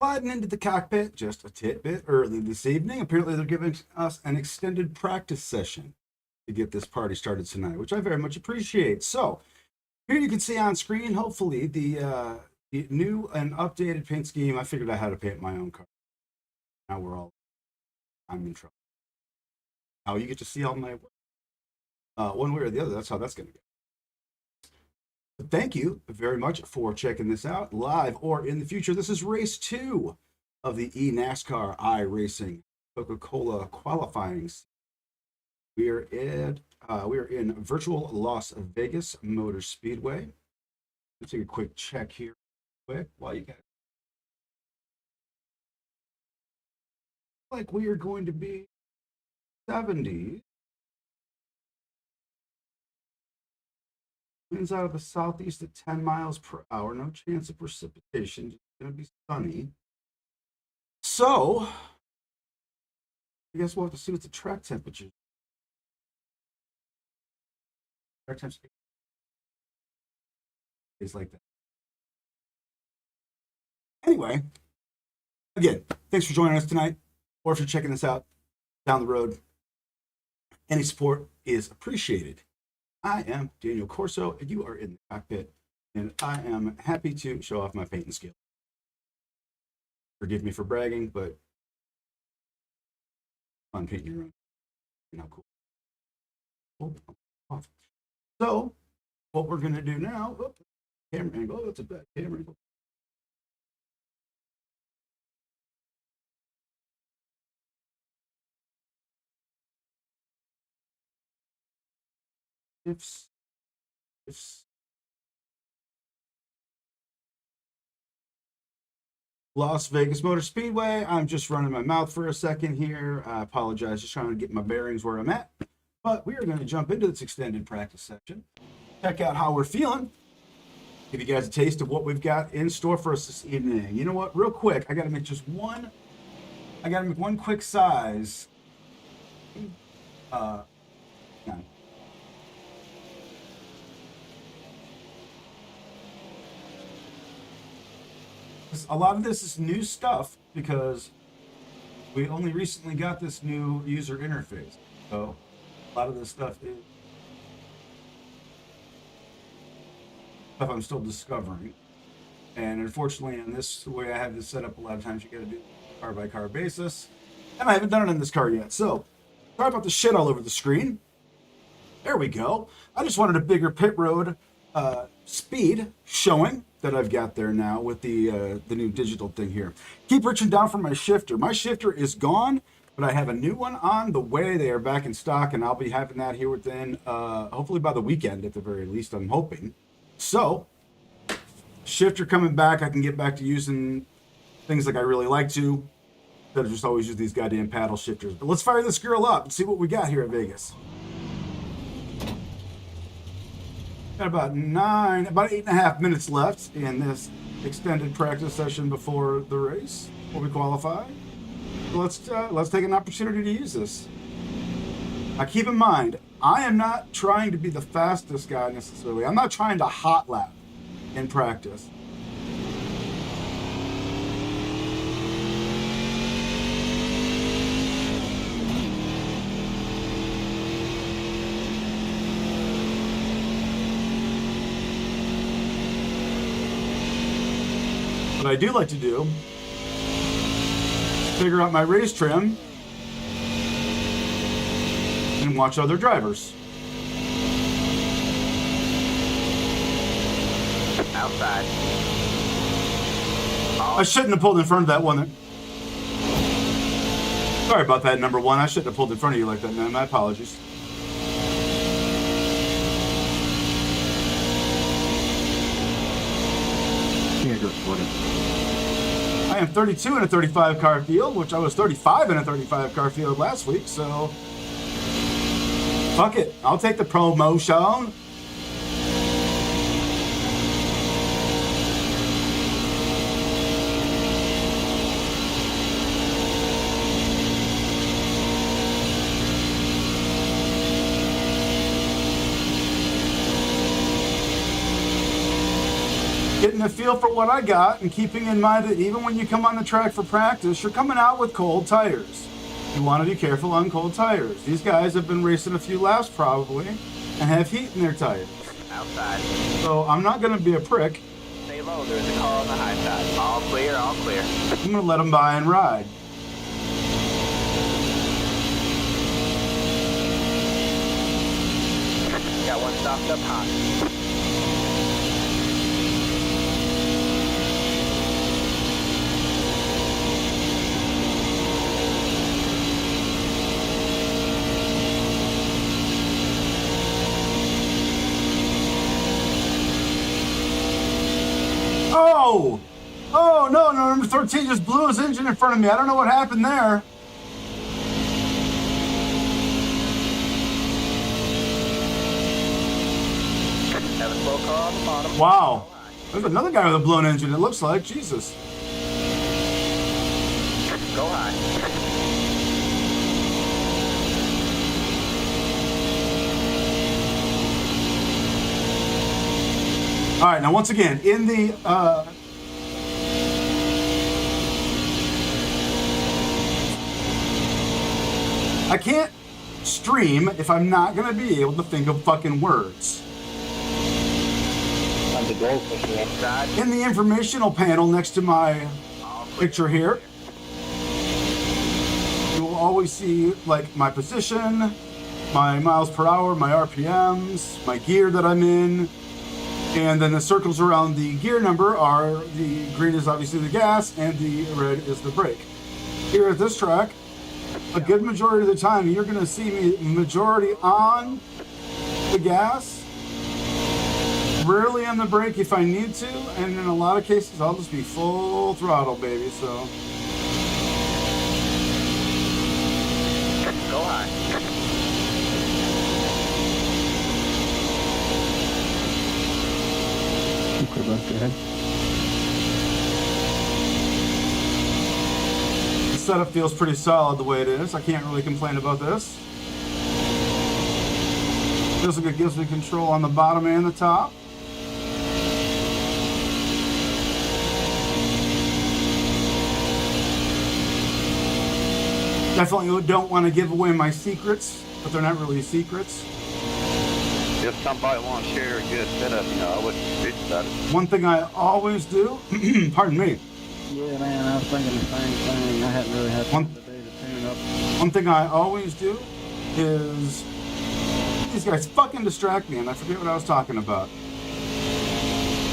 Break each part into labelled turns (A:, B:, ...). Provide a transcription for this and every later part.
A: Sliding into the cockpit just a tidbit early this evening. Apparently, they're giving us an extended practice session to get this party started tonight, which I very much appreciate. So, here you can see on screen, hopefully, the new and updated paint scheme. I figured out how to paint my own car. Now I'm in trouble. Now you get to see all my work. One way or the other, that's how that's going to go. Thank you very much for checking this out live or in the future. This is race 2 of the eNASCAR iRacing Coca-Cola qualifying. We are in virtual Las Vegas Motor Speedway. Let's take a quick check here quick while you guys. Like we are going to be 70. Winds out of the southeast at 10 miles per hour. No chance of precipitation. It's going to be sunny. So, I guess we'll have to see what the track temperature is like that. Anyway, again, thanks for joining us tonight, or if you're checking this out down the road. Any support is appreciated. I am Daniel Corso, and you are in the cockpit, and I am happy to show off my painting skill. Forgive me for bragging, but fun painting your own. You know, cool. So, what we're going to do now, camera angle, that's a bad camera angle. Ifs. Las Vegas Motor Speedway. I'm just running my mouth for a second here. I apologize, just trying to get my bearings where I'm at. But we are going to jump into this extended practice section. Check out how we're feeling. Give you guys a taste of what we've got in store for us this evening. You know what? Real quick, I got to make one quick size. A lot of this is new stuff because we only recently got this new user interface. So a lot of this stuff is stuff I'm still discovering. And unfortunately, in this way I have this set up, a lot of times you got to do car by car basis. And I haven't done it in this car yet. So sorry about the shit all over the screen. There we go. I just wanted a bigger pit road speed showing that I've got there now with the new digital thing here. Keep reaching down for my shifter. My shifter is gone, but I have a new one on the way. They are back in stock, and I'll be having that here within, hopefully by the weekend at the very least, I'm hoping. So, shifter coming back, I can get back to using things like I really like to, instead of just always use these goddamn paddle shifters. But let's fire this girl up and see what we got here at Vegas. Got about 8.5 minutes left in this extended practice session before the race, before we qualify. So let's take an opportunity to use this. Now keep in mind, I am not trying to be the fastest guy necessarily. I'm not trying to hot lap in practice. What I do like to do is figure out my race trim and watch other drivers.
B: Outside.
A: I shouldn't have pulled in front of that one. Sorry about that, number one. I shouldn't have pulled in front of you like that, man. My apologies. I am 32 in a 35 car field, which I was 35 in a 35 car field last week, so fuck it. I'll take the promotion. getting a feel for what I got, and keeping in mind that even when you come on the track for practice, you're coming out with cold tires. You want to be careful on cold tires. These guys have been racing a few laps probably and have heat in their tires.
B: Outside.
A: So I'm not going to be a prick.
B: Stay low, there's a car on the high side. All clear, all clear.
A: I'm going to let them by and ride.
B: Got one stopped up high.
A: Oh! Oh, no, number 13 just blew his engine in front of me. I don't know what happened there.
B: Have a slow car on the bottom.
A: Wow. There's another guy with a blown engine, it looks like. Jesus.
B: Go high.
A: All right, now once again, in the I can't stream if I'm not gonna be able to think of fucking words.
B: On the goldfish inside.
A: In the informational panel next to my picture here, you will always see like my position, my miles per hour, my RPMs, my gear that I'm in. And then the circles around the gear number are, the green is obviously the gas and the red is the brake. Here at this track, a good majority of the time, you're gonna see me majority on the gas, rarely on the brake if I need to, and in a lot of cases, I'll just be full throttle, baby, so.
B: Go high.
C: Quick left ahead.
A: The setup feels pretty solid the way it is. I can't really complain about this. Feels like it gives me control on the bottom and the top. Definitely don't want to give away my secrets, but they're not really secrets.
D: If somebody wants to share a good setup, you know, I wouldn't bitch about it.
A: One thing I always do, pardon me.
C: Yeah, man, I was thinking the same thing. I hadn't really had time today to tune up.
A: One thing I always do is, these guys fucking distract me and I forget what I was talking about.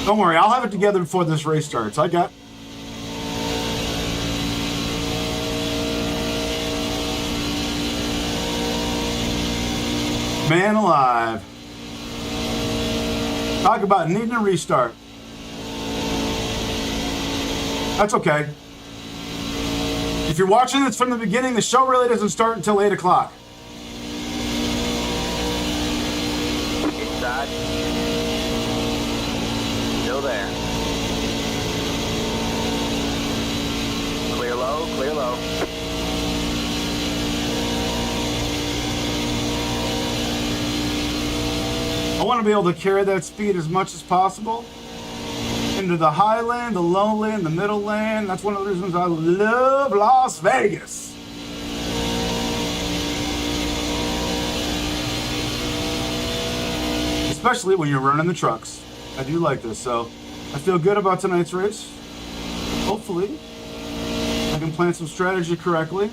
A: Don't worry, I'll have it together before this race starts. I got... Man alive. Talk about needing a restart. That's okay. If you're watching this from the beginning, the show really doesn't start until 8 o'clock.
B: Inside. Still there. Clear low, clear low.
A: I want to be able to carry that speed as much as possible into the high lane, the low lane, the middle lane. That's one of the reasons I love Las Vegas. Especially when you're running the trucks. I do like this, so I feel good about tonight's race. Hopefully, I can plan some strategy correctly.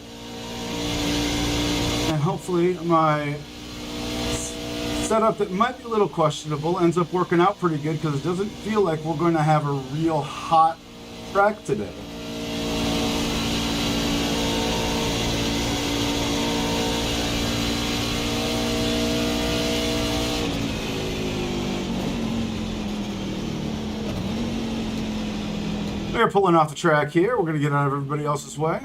A: And hopefully my setup that might be a little questionable ends up working out pretty good, because it doesn't feel like we're going to have a real hot track today. We're pulling off the track here. We're going to get out of everybody else's way.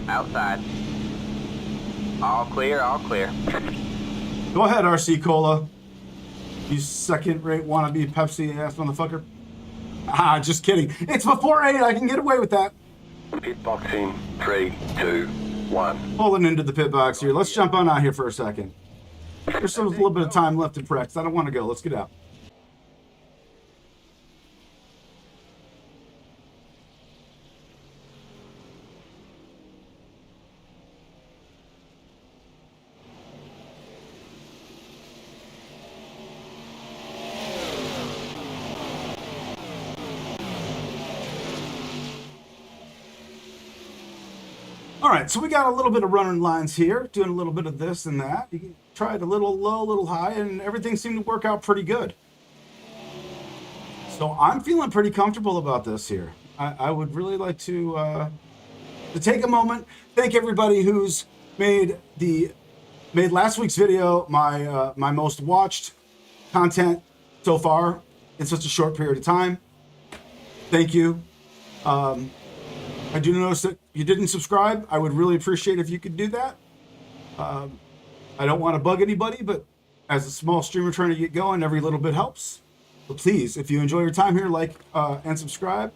B: Outside. All clear, all clear.
A: Go ahead, RC Cola. You second-rate wannabe Pepsi-ass motherfucker. Ah, just kidding. It's before 8. I can get away with that.
D: Pit boxing, 3, 2, 1.
A: Pulling into the pit box here. Let's jump on out here for a second. There's a little bit of time left to practice. I don't want to go. Let's get out. All right, so we got a little bit of running lines here, doing a little bit of this and that. You tried a little low, a little high, and everything seemed to work out pretty good. So I'm feeling pretty comfortable about this here. I would really like to take a moment, thank everybody who's made last week's video my most watched content so far in such a short period of time. Thank you. I do notice that you didn't subscribe. I would really appreciate if you could do that. I don't want to bug anybody, but as a small streamer trying to get going, every little bit helps. But please, if you enjoy your time here, like and subscribe.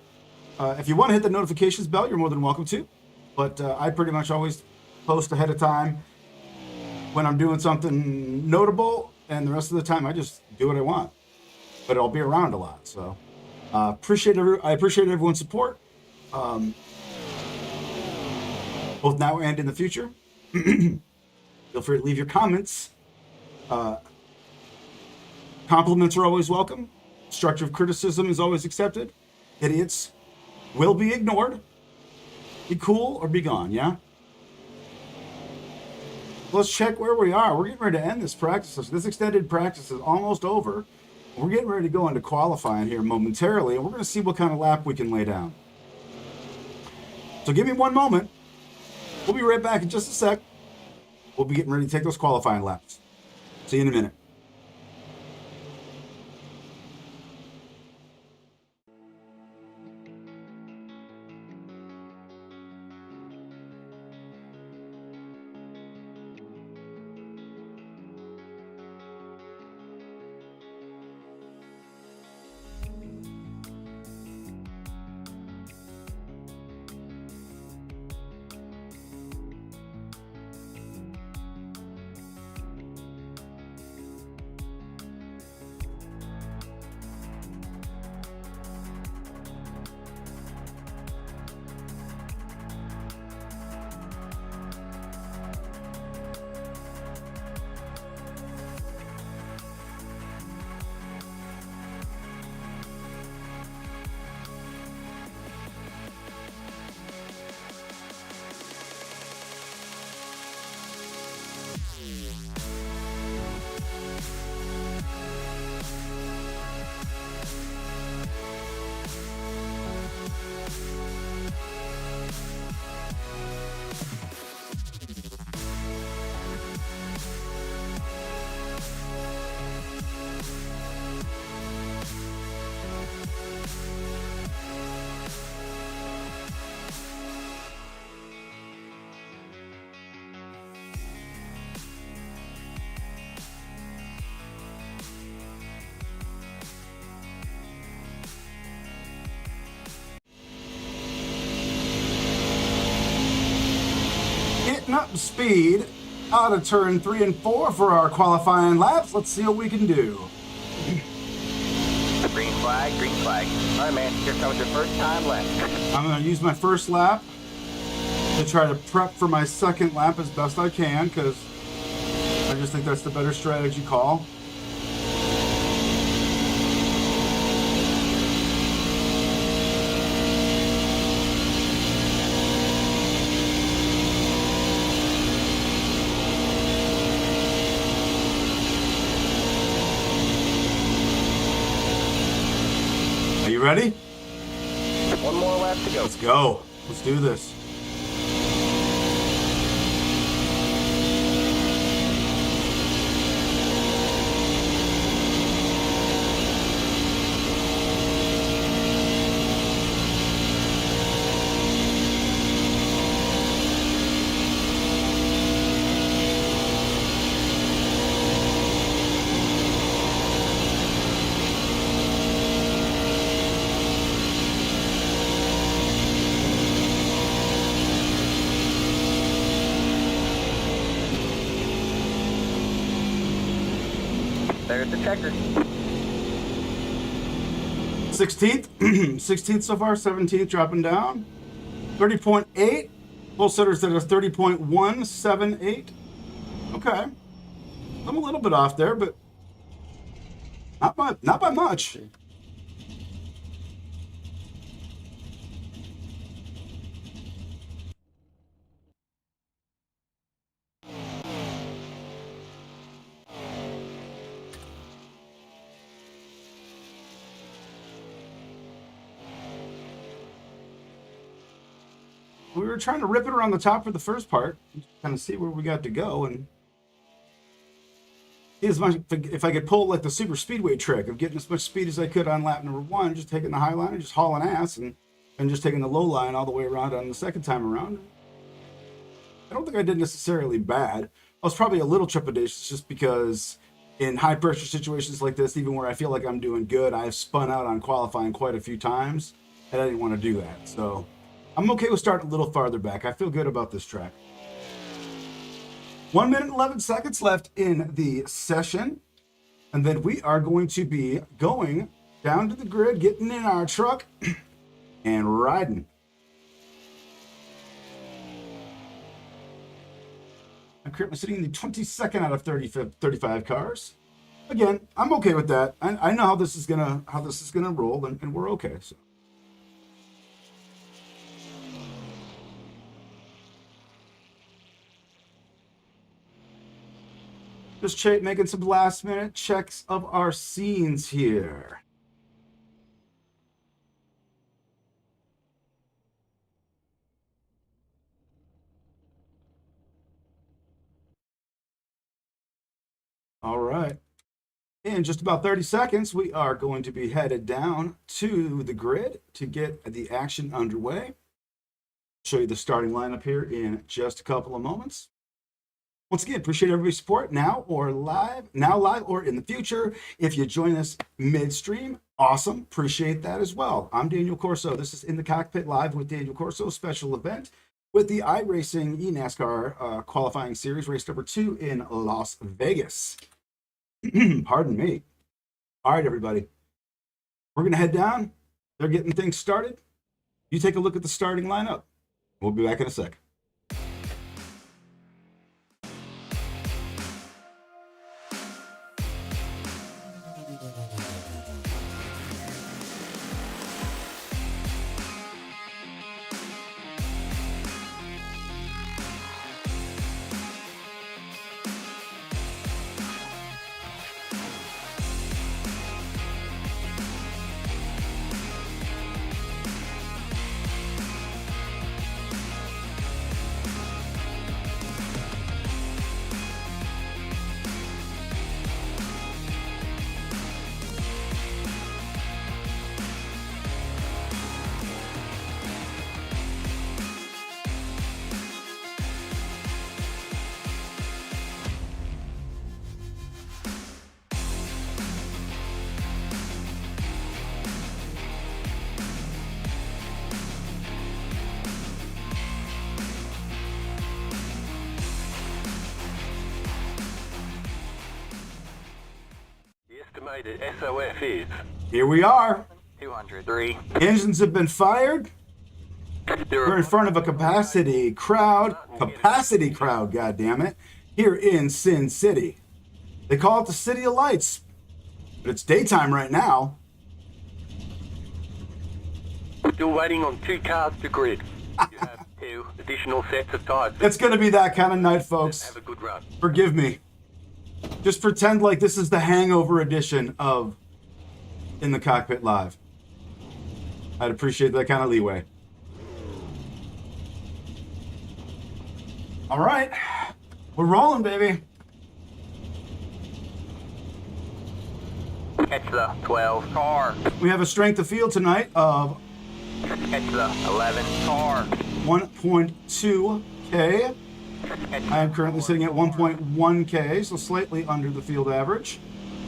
A: If you want to hit the notifications bell, you're more than welcome to. But I pretty much always post ahead of time when I'm doing something notable, and the rest of the time I just do what I want. But I'll be around a lot, so I appreciate everyone's support. Both now and in the future. Feel free to leave your comments. Compliments are always welcome. Constructive criticism is always accepted. Idiots will be ignored. Be cool or be gone, yeah? Let's check where we are. We're getting ready to end this practice. This extended practice is almost over. We're getting ready to go into qualifying here momentarily, and we're going to see what kind of lap we can lay down. So give me one moment. We'll be right back in just a sec. We'll be getting ready to take those qualifying laps. See you in a minute. Up speed out of turn 3 and 4 for our qualifying laps. Let's see what we can do.
B: Green flag, green flag. All right, man, here comes your first time left.
A: I'm going to use my first lap to try to prep for my second lap as best I can, because I just think that's the better strategy call. You ready?
B: One more lap to go.
A: Let's go. Let's do this.
B: There's the checker.
A: 16th. 16th so far, 17th dropping down. 30.8. Full setters that are 30.178. Okay. I'm a little bit off there, but not by much. we were trying to rip it around the top for the first part, kind of see where we got to go, and see as much if I could pull like the super speedway trick of getting as much speed as I could on lap number 1, just taking the high line and just hauling ass, and just taking the low line all the way around on the second time around. I don't think I did necessarily bad. I was probably a little trepidatious just because in high pressure situations like this, even where I feel like I'm doing good, I've spun out on qualifying quite a few times, and I didn't want to do that. So I'm okay with starting a little farther back. I feel good about this track. 1 minute and 11 seconds left in the session. And then we are going to be going down to the grid, getting in our truck, and riding. I'm currently sitting in the 22nd out of 35 cars. Again, I'm okay with that. I know how this is gonna roll, and we're okay. So. Just making some last minute checks of our scenes here. All right. In just about 30 seconds, we are going to be headed down to the grid to get the action underway. Show you the starting lineup here in just a couple of moments. Once again, appreciate everybody's support now live or in the future. If you join us midstream, awesome. Appreciate that as well. I'm Daniel Corso. This is In the Cockpit Live with Daniel Corso, special event with the iRacing eNASCAR qualifying series, race number 2 in Las Vegas. Pardon me. All right, everybody. We're going to head down. They're getting things started. You take a look at the starting lineup. We'll be back in a sec.
B: Estimated SOF is...
A: Here we are.
B: 203.
A: Engines have been fired. We're in front of a capacity crowd, goddammit, here in Sin City. They call it the City of Lights, but it's daytime right now.
B: Still waiting on 2 cars to grid. You have 2 additional sets of tires.
A: It's going to be that kind of night, folks.
B: Have a good run.
A: Forgive me. Just pretend like this is the hangover edition of In the Cockpit Live. I'd appreciate that kind of leeway. All right. We're rolling, baby.
B: Catch the 12 car.
A: We have a strength of field tonight of
B: Catch the 11 car.
A: 1.2K. I am currently sitting at 1.1K, so slightly under the field average.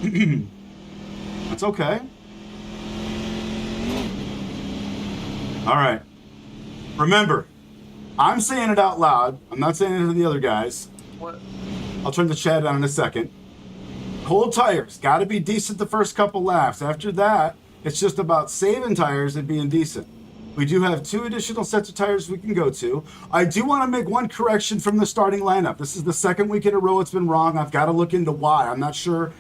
A: That's okay. All right. Remember, I'm saying it out loud. I'm not saying it to the other guys.
B: What?
A: I'll turn the chat on in a second. Cold tires. Got to be decent the first couple laps. After that, it's just about saving tires and being decent. We do have 2 additional sets of tires we can go to. I do want to make one correction from the starting lineup. This is the second week in a row it's been wrong. I've got to look into why. I'm not sure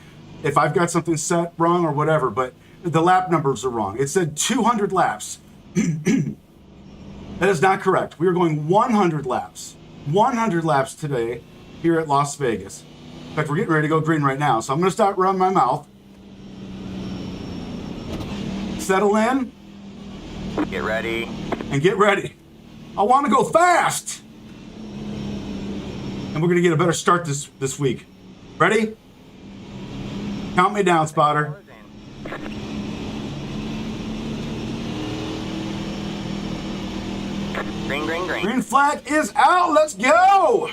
A: if I've got something set wrong or whatever, but the lap numbers are wrong. It said 200 laps. That is not correct. We are going 100 laps. 100 laps today here at Las Vegas. In fact, we're getting ready to go green right now, so I'm going to start running my mouth. Settle in.
B: Get ready.
A: And get ready. I want to go fast. And we're going to get a better start this week. Ready? Count me down, spotter.
B: Green, green, green.
A: Green flag is out. Let's go.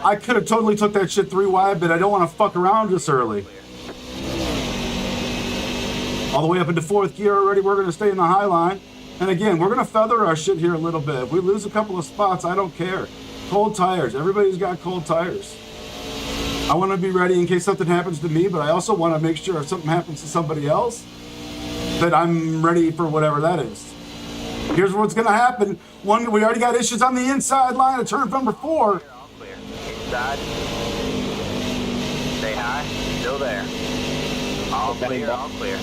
A: I could have totally took that shit 3 wide, but I don't want to fuck around this early. All the way up into 4th gear already. We're going to stay in the high line. And again, we're going to feather our shit here a little bit. If we lose a couple of spots, I don't care. Cold tires. Everybody's got cold tires. I want to be ready in case something happens to me, but I also want to make sure if something happens to somebody else, that I'm ready for whatever that is. Here's what's going to happen. One, we already got issues on the inside line of turn number 4.
B: All clear. Inside. Stay high. Still there. All clear, all clear.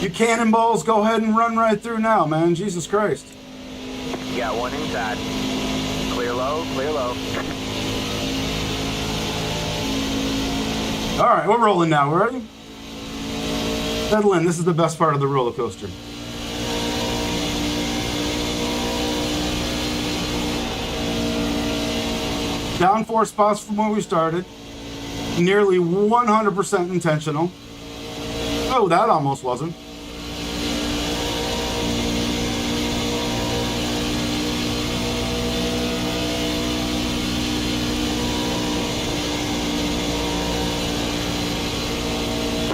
A: You cannonballs, go ahead and run right through now, man. Jesus Christ.
B: You got one inside. Clear low, clear low.
A: All right, we're rolling now. We're ready? Settle in. This is the best part of the roller coaster. Down 4 spots from where we started. Nearly 100% intentional. Oh, that almost wasn't.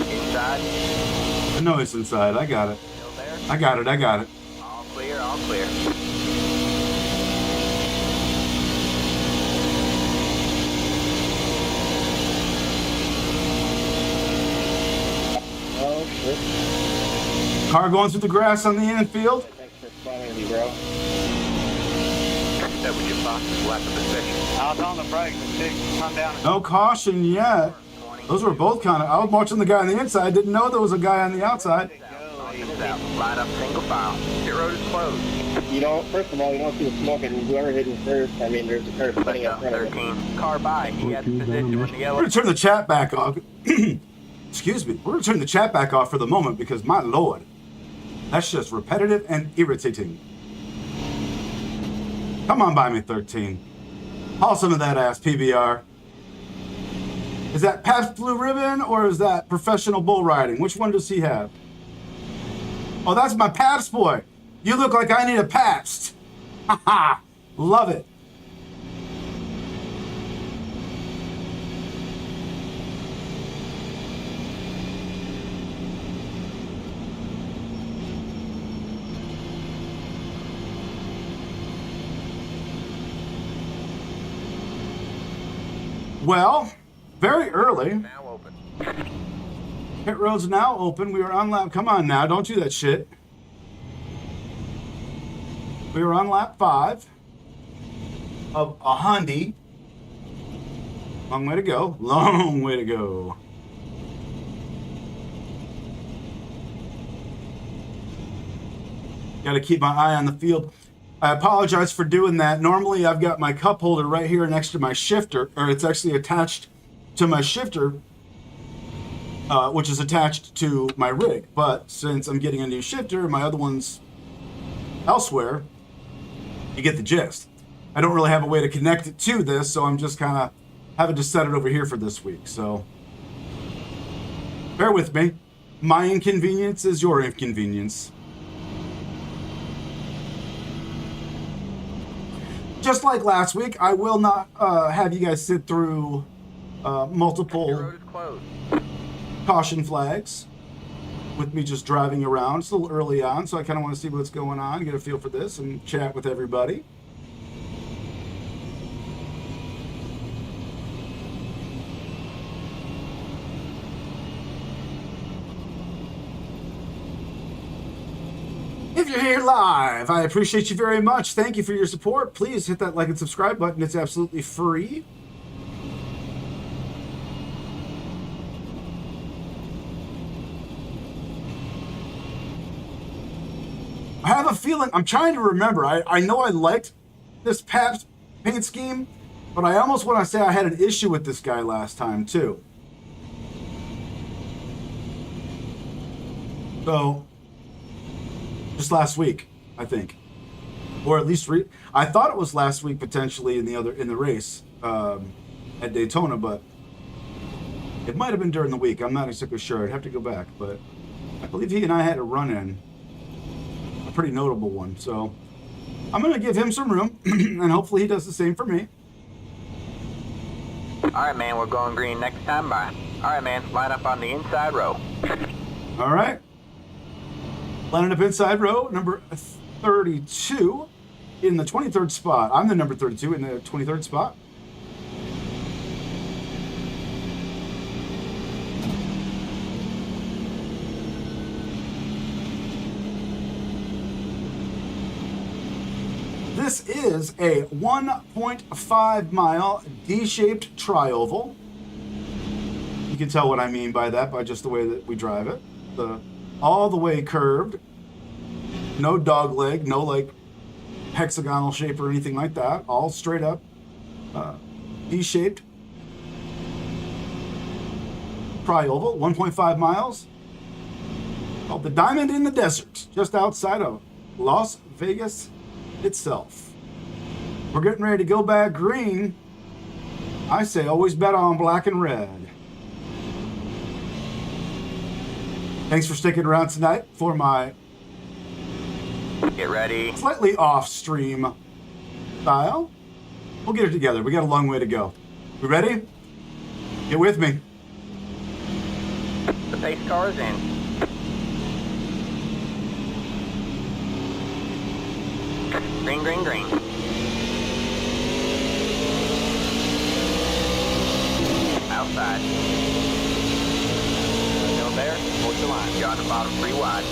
B: Inside.
A: I know it's inside. I got it.
B: Still there.
A: I got it. I got it.
B: All clear, all clear.
C: Oh, shit.
A: Car going through the grass on the infield.
C: Thanks for spotting me, bro.
B: That was your fastest lap of the session.
D: I was on the brakes. Come down.
A: No caution yet. Those were both kind of. I was watching the guy on the inside. Didn't know there was a guy on the outside.
B: Line up single file. Pit road is closed.
C: You don't, first of all, you don't see the smoke, and whoever hitting first, I mean, there's a curve putting up front of it.
B: 13. Car by. He has position when the
A: We're
B: yellow.
A: gonna turn the chat back off. Excuse me. We're gonna turn the chat back off for the moment because my lord, that's just repetitive and irritating. Come on by me, 13. Haul some of that ass, PBR. Is that Pabst Blue Ribbon or is that professional bull riding? Which one does he have? Oh, that's my Pabst boy. You look like I need a Pabst. Haha, love it. Well, very early.
B: Now open.
A: Pit road's now open. We are on lap. Come on now, don't do that shit. We are on lap 5 of a Hyundai. Long way to go. Long way to go. Got to keep my eye on the field. I apologize for doing that. Normally, I've got my cup holder right here next to my shifter, or it's actually attached to my shifter, which is attached to my rig. But since I'm getting a new shifter, my other one's elsewhere, you get the gist. I don't really have a way to connect it to this, so I'm just kind of having to set it over here for this week. So bear with me. My inconvenience is your inconvenience. Just like last week, I will not have you guys sit through multiple
B: Road is closed.
A: caution flags with me just driving around. It's a little early on, so I kind of want to see what's going on, get a feel for this, and chat with everybody. If you're here live, I appreciate you very much. Thank you for your support. Please hit that like and subscribe button. It's absolutely free. I have a feeling, I'm trying to remember. I know I liked this Pabst paint scheme, but I almost want to say I had an issue with this guy last time too. So just last week, I think, or at least I thought it was last week potentially in the race at Daytona, but it might have been during the week. I'm not exactly sure. I'd have to go back, but I believe he and I had a run-in, a pretty notable one. So I'm going to give him some room, and hopefully he does the same for me.
B: All right, man, we're going green next time by. All right, man, line up on the inside row.
A: All right. Lining up inside row, number 32 in the 23rd spot. I'm the number 32 in the 23rd spot. This is a 1.5 mile D-shaped tri-oval. You can tell what I mean by that by just the way that we drive it. All the way curved. No dog leg, no like hexagonal shape or anything like that. All straight up D-shaped tri-oval, 1.5 miles. Called the Diamond in the Desert, just outside of Las Vegas itself. We're getting ready to go back green. I say always bet on black and red. Thanks for sticking around tonight for my
B: Get ready.
A: slightly off-stream style. We'll get it together. We got a long way to go. We ready? Get with me.
B: The pace car is in. Green, green, green. Outside. Still there? Hold your line. You're on the bottom, 3 wide.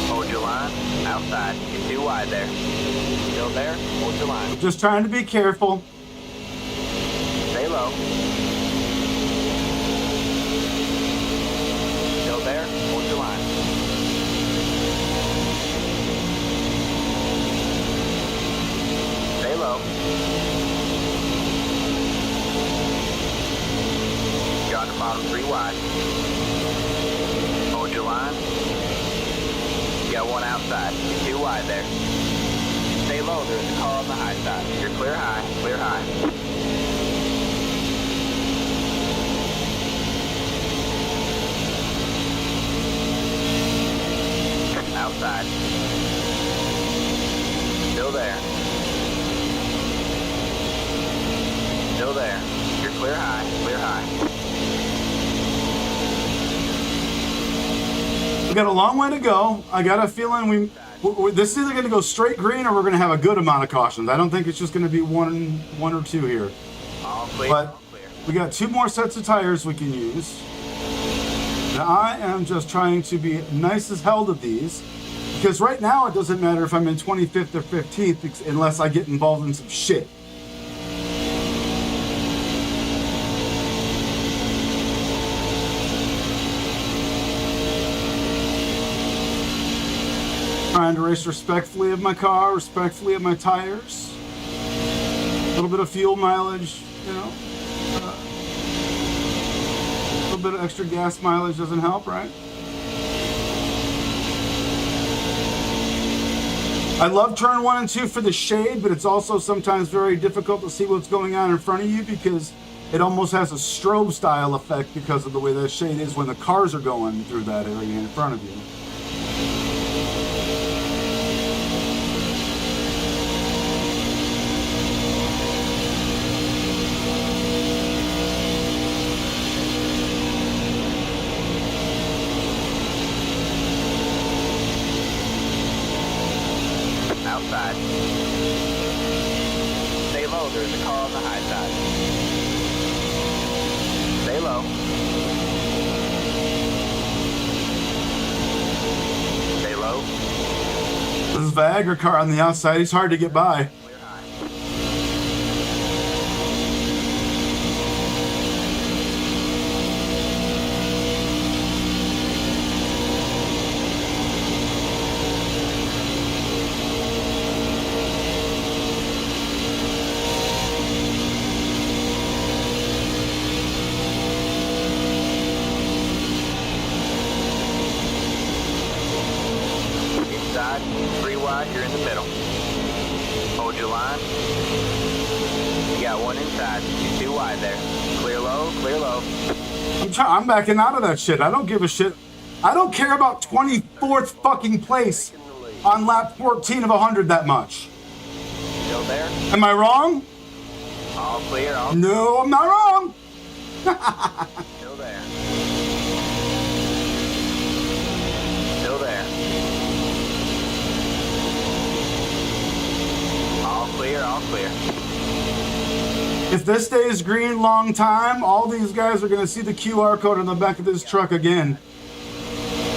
B: Hold your line. Outside. You're too wide there. Still there? Hold your line.
A: Just trying to be careful.
B: Stay low. Still there? Hold your line. Stay low. You're on the bottom, 3 wide. Hold your line. You got 1 outside. You're too wide there. Stay low. There's a car on the high side. You're clear high. Clear high. Outside. Still there. Still there. You're clear high. Clear high.
A: We got a long way to go. I got a feeling this is either going to go straight green or we're going to have a good amount of cautions. I don't think it's just going to be one or two here.
B: All clear.
A: But
B: All clear.
A: we got 2 more sets of tires we can use. And I am just trying to be nice as hell to these. Because right now it doesn't matter if I'm in 25th or 15th unless I get involved in some shit. Trying to race respectfully of my car, respectfully of my tires. A little bit of fuel mileage, you know. A little bit of extra gas mileage doesn't help, right? I love turn 1 and 2 for the shade, but it's also sometimes very difficult to see what's going on in front of you because it almost has a strobe style effect because of the way that shade is when the cars are going through that area in front of you.
B: Outside. Stay low. There's a car on the high side. Stay low. Stay low.
A: This is Viagra car on the outside. He's hard to get by.
B: Clear high. Inside. wide, 3 wide, you're in the middle. Hold your line. You got 1 inside, you're 2 wide there. Clear low, clear low.
A: I'm backing out of that shit. I don't give a shit. I don't care about 24th fucking place on lap 14 of 100 that much.
B: Still there?
A: Am I wrong?
B: All clear, all
A: No, I'm not wrong.
B: still there. Still there. All clear, all clear.
A: If this stays green long time, all these guys are going to see the QR code on the back of this truck again.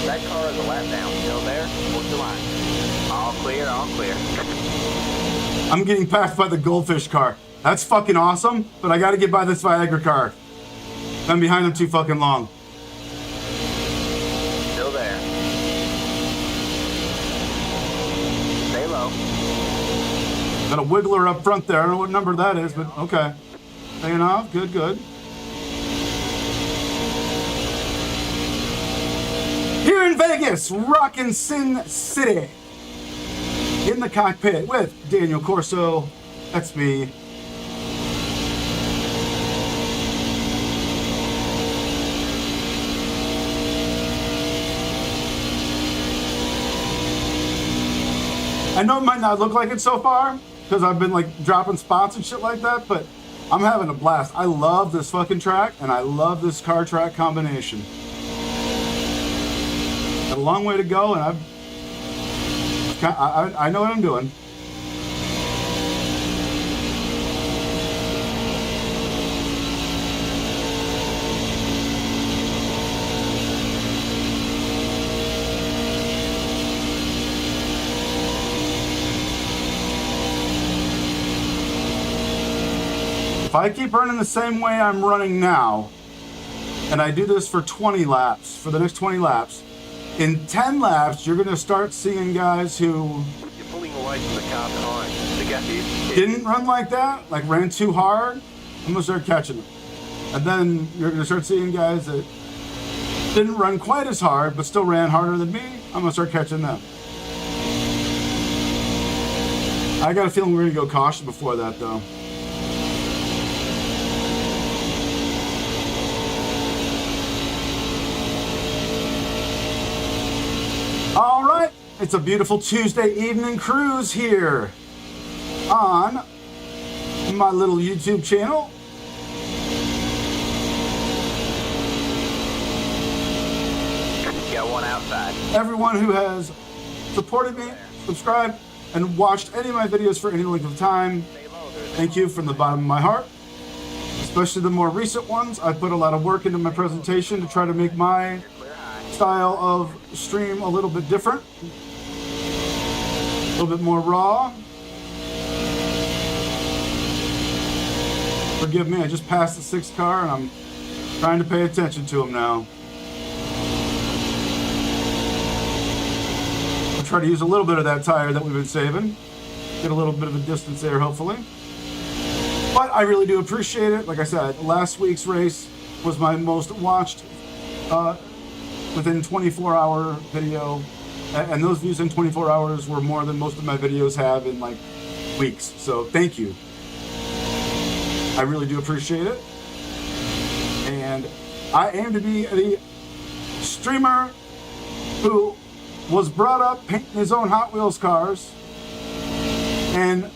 B: That car is a lap down. Still there? Hold your line. All clear, all clear.
A: I'm getting passed by the goldfish car. That's fucking awesome, but I got to get by this Viagra car. I'm behind them too fucking long.
B: Still there. Stay low.
A: Got a wiggler up front there. I don't know what number that is, but okay. Staying off. Good, good. Here in Vegas, rockin' Sin City. In the cockpit with Daniel Corso. That's me. I know it might not look like it so far, because I've been like dropping spots and shit like that, but I'm having a blast. I love this fucking track, and I love this car track combination. Got a long way to go, and I know what I'm doing. If I keep running the same way I'm running now, and I do this for 20 laps, for the next 20 laps, in 10 laps, you're going to start seeing guys who
D: You're pulling away from the car behind. The gap is...
A: didn't run like that, like ran too hard. I'm going to start catching them. And then you're going to start seeing guys that didn't run quite as hard, but still ran harder than me. I'm going to start catching them. I got a feeling we're going to go caution before that, though. All right, it's a beautiful Tuesday evening cruise here on my little YouTube channel.
B: Got 1 outside.
A: Everyone who has supported me, subscribed, and watched any of my videos for any length of time, thank you from the bottom of my heart. Especially the more recent ones. I put a lot of work into my presentation to try to make my style of stream a little bit different, a little bit more raw. Forgive me, I just passed the 6th car and I'm trying to pay attention to them now. I'll try to use a little bit of that tire that we've been saving, get a little bit of a distance there hopefully. But I really do appreciate it. Like I said, last week's race was my most watched within 24-hour video, and those views in 24 hours were more than most of my videos have in like weeks. So thank you. I really do appreciate it. And I aim to be the streamer who was brought up painting his own Hot Wheels cars and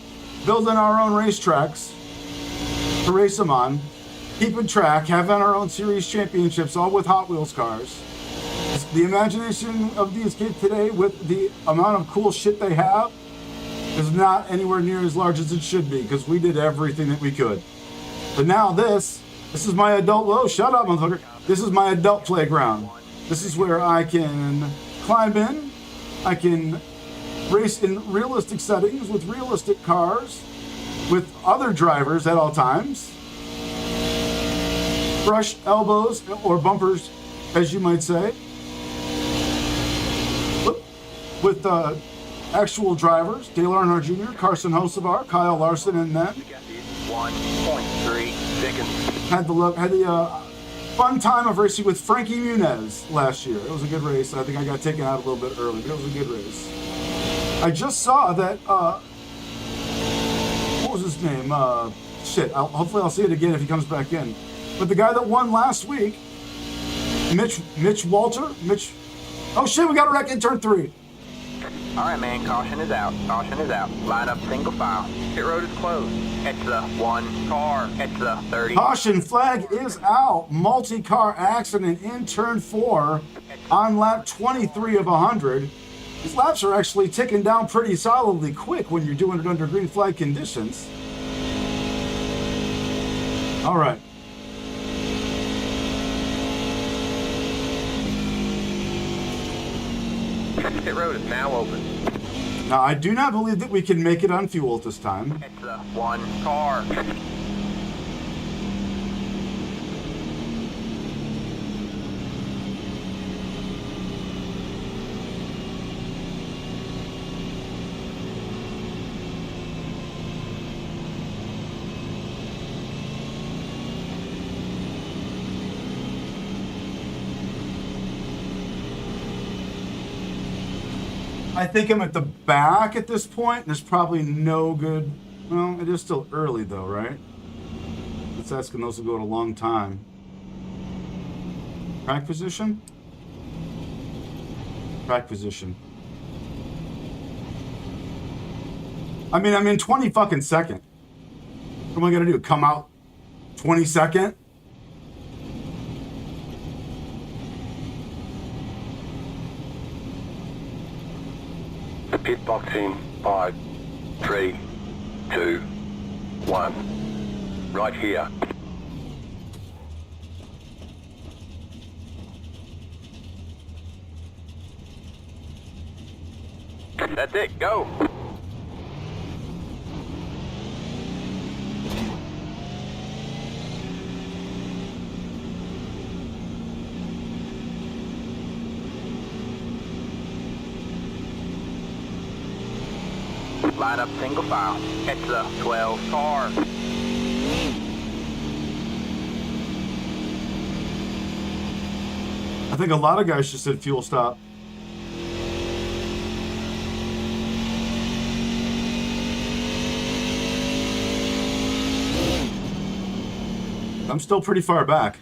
A: building our own racetracks to race them on, keeping track, having our own series championships, all with Hot Wheels cars. The imagination of these kids today, with the amount of cool shit they have, is not anywhere near as large as it should be, because we did everything that we could. But now this is my adult, whoa, shut up, motherfucker. This is my adult playground. This is where I can climb in, I can race in realistic settings with realistic cars, with other drivers at all times, brush elbows or bumpers, as you might say, with actual drivers, Dale Earnhardt Jr., Carson Hocevar, Kyle Larson, and then
B: 1.3 seconds.
A: had the fun time of racing with Frankie Muniz last year. It was a good race. I think I got taken out a little bit early, but it was a good race. I just saw that, what was his name? Shit, hopefully I'll see it again if he comes back in. But the guy that won last week, Mitch Walter? Oh shit, we got a wreck in turn 3.
B: All right, man, caution is out. Caution is out. Line up single file. Pit road is closed. It's the 1 car. It's the 30.
A: Caution flag is out. Multi-car accident in turn 4 on lap 23 of 100. These laps are actually ticking down pretty solidly quick when you're doing it under green flag conditions. All right.
B: Pit road is now open.
A: Now, I do not believe that we can make it on fuel at this time.
B: It's the 1 car.
A: I think I'm at the back at this point. There's probably no good. Well, it is still early though, right? Let's ask those to go at a long time. Track position? Track position. I mean, I'm in 20 fucking second. What am I gonna do? Come out 22nd?
D: Pit box in 5, 3, 2, 1. Right here.
B: That's it. Go. Line up single file. It's the 12 car.
A: I think a lot of guys just said fuel stop. I'm still pretty far back.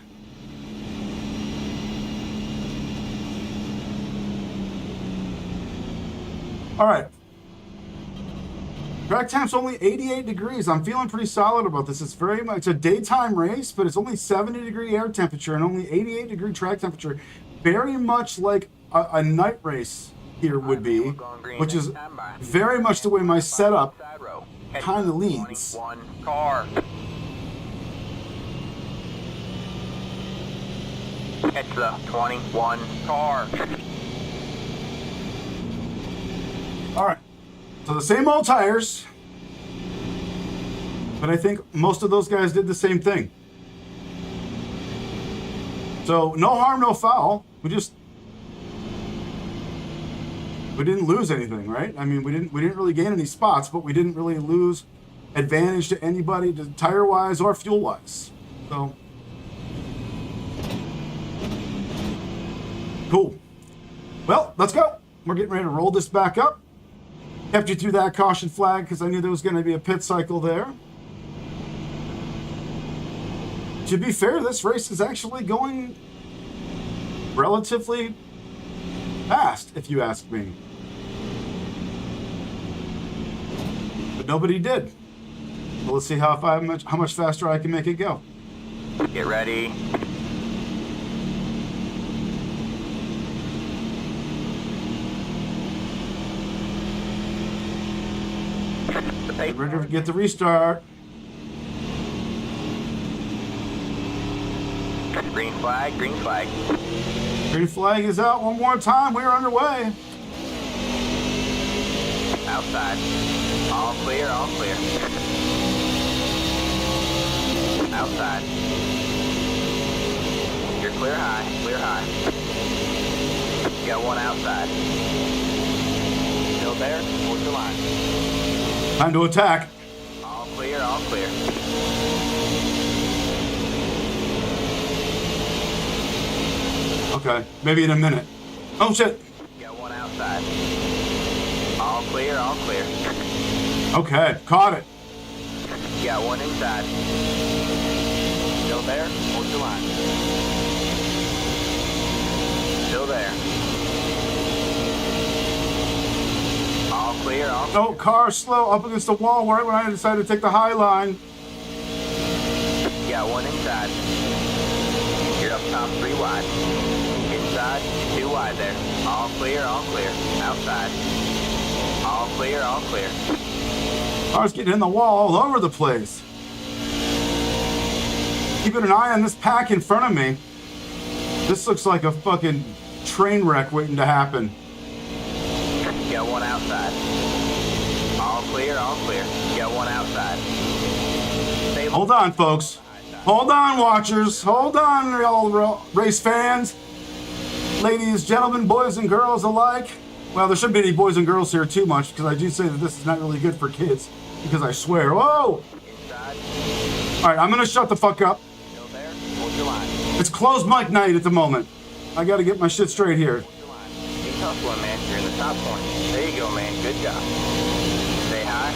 A: All right. Track time's only 88 degrees. I'm feeling pretty solid about this. It's very much a daytime race, but it's only 70-degree air temperature and only 88-degree track temperature. Very much like a night race here would be, which is very much the way my setup kind of leans.
B: 1 car. It's the 21 car.
A: All right. So the same old tires, but I think most of those guys did the same thing. So no harm, no foul. We didn't lose anything, right? I mean, we didn't really gain any spots, but we didn't really lose advantage to anybody, tire wise or fuel wise. So cool. Well, let's go. We're getting ready to roll this back up. Kept you through that caution flag because I knew there was going to be a pit cycle there. To be fair, this race is actually going relatively fast, if you ask me. But nobody did. Well, let's see how much faster I can make it go.
B: Get ready.
A: Get ready to get the restart.
B: Green flag, green flag.
A: Green flag is out one more time. We're underway.
B: Outside. All clear, all clear. Outside. You're clear high, clear high. Got one outside. Still there? Towards the line.
A: Time to attack.
B: All clear, all clear.
A: Okay, maybe in a minute. Oh shit.
B: Got one outside. All clear, clear, all clear.
A: Okay, caught it.
B: Got one inside. Still there? Hold your line. Still there. All clear, all clear.
A: No, car slow up against the wall right when I decided to take the high line.
B: Got one inside. You're up top 3 wide. Inside, 2 wide there. All clear, all clear. Outside. All clear, all clear.
A: Car's getting in the wall all over the place. Keeping an eye on this pack in front of me. This looks like a fucking train wreck waiting to happen.
B: Got one outside. All clear, all clear. Got one outside. Stay
A: Hold on, folks. Hold on, watchers. Hold on, y'all race fans. Ladies, gentlemen, boys and girls alike. Well, there shouldn't be any boys and girls here too much because I do say that this is not really good for kids because I swear. Whoa!
B: Inside.
A: All right, I'm going to shut the fuck up.
B: Still there? Hold your line.
A: It's closed mic night at the moment. I got to get my shit straight here.
B: Hold your line. Keep hustling, man. You're in the top point. There you go, man. Good job. Say hi.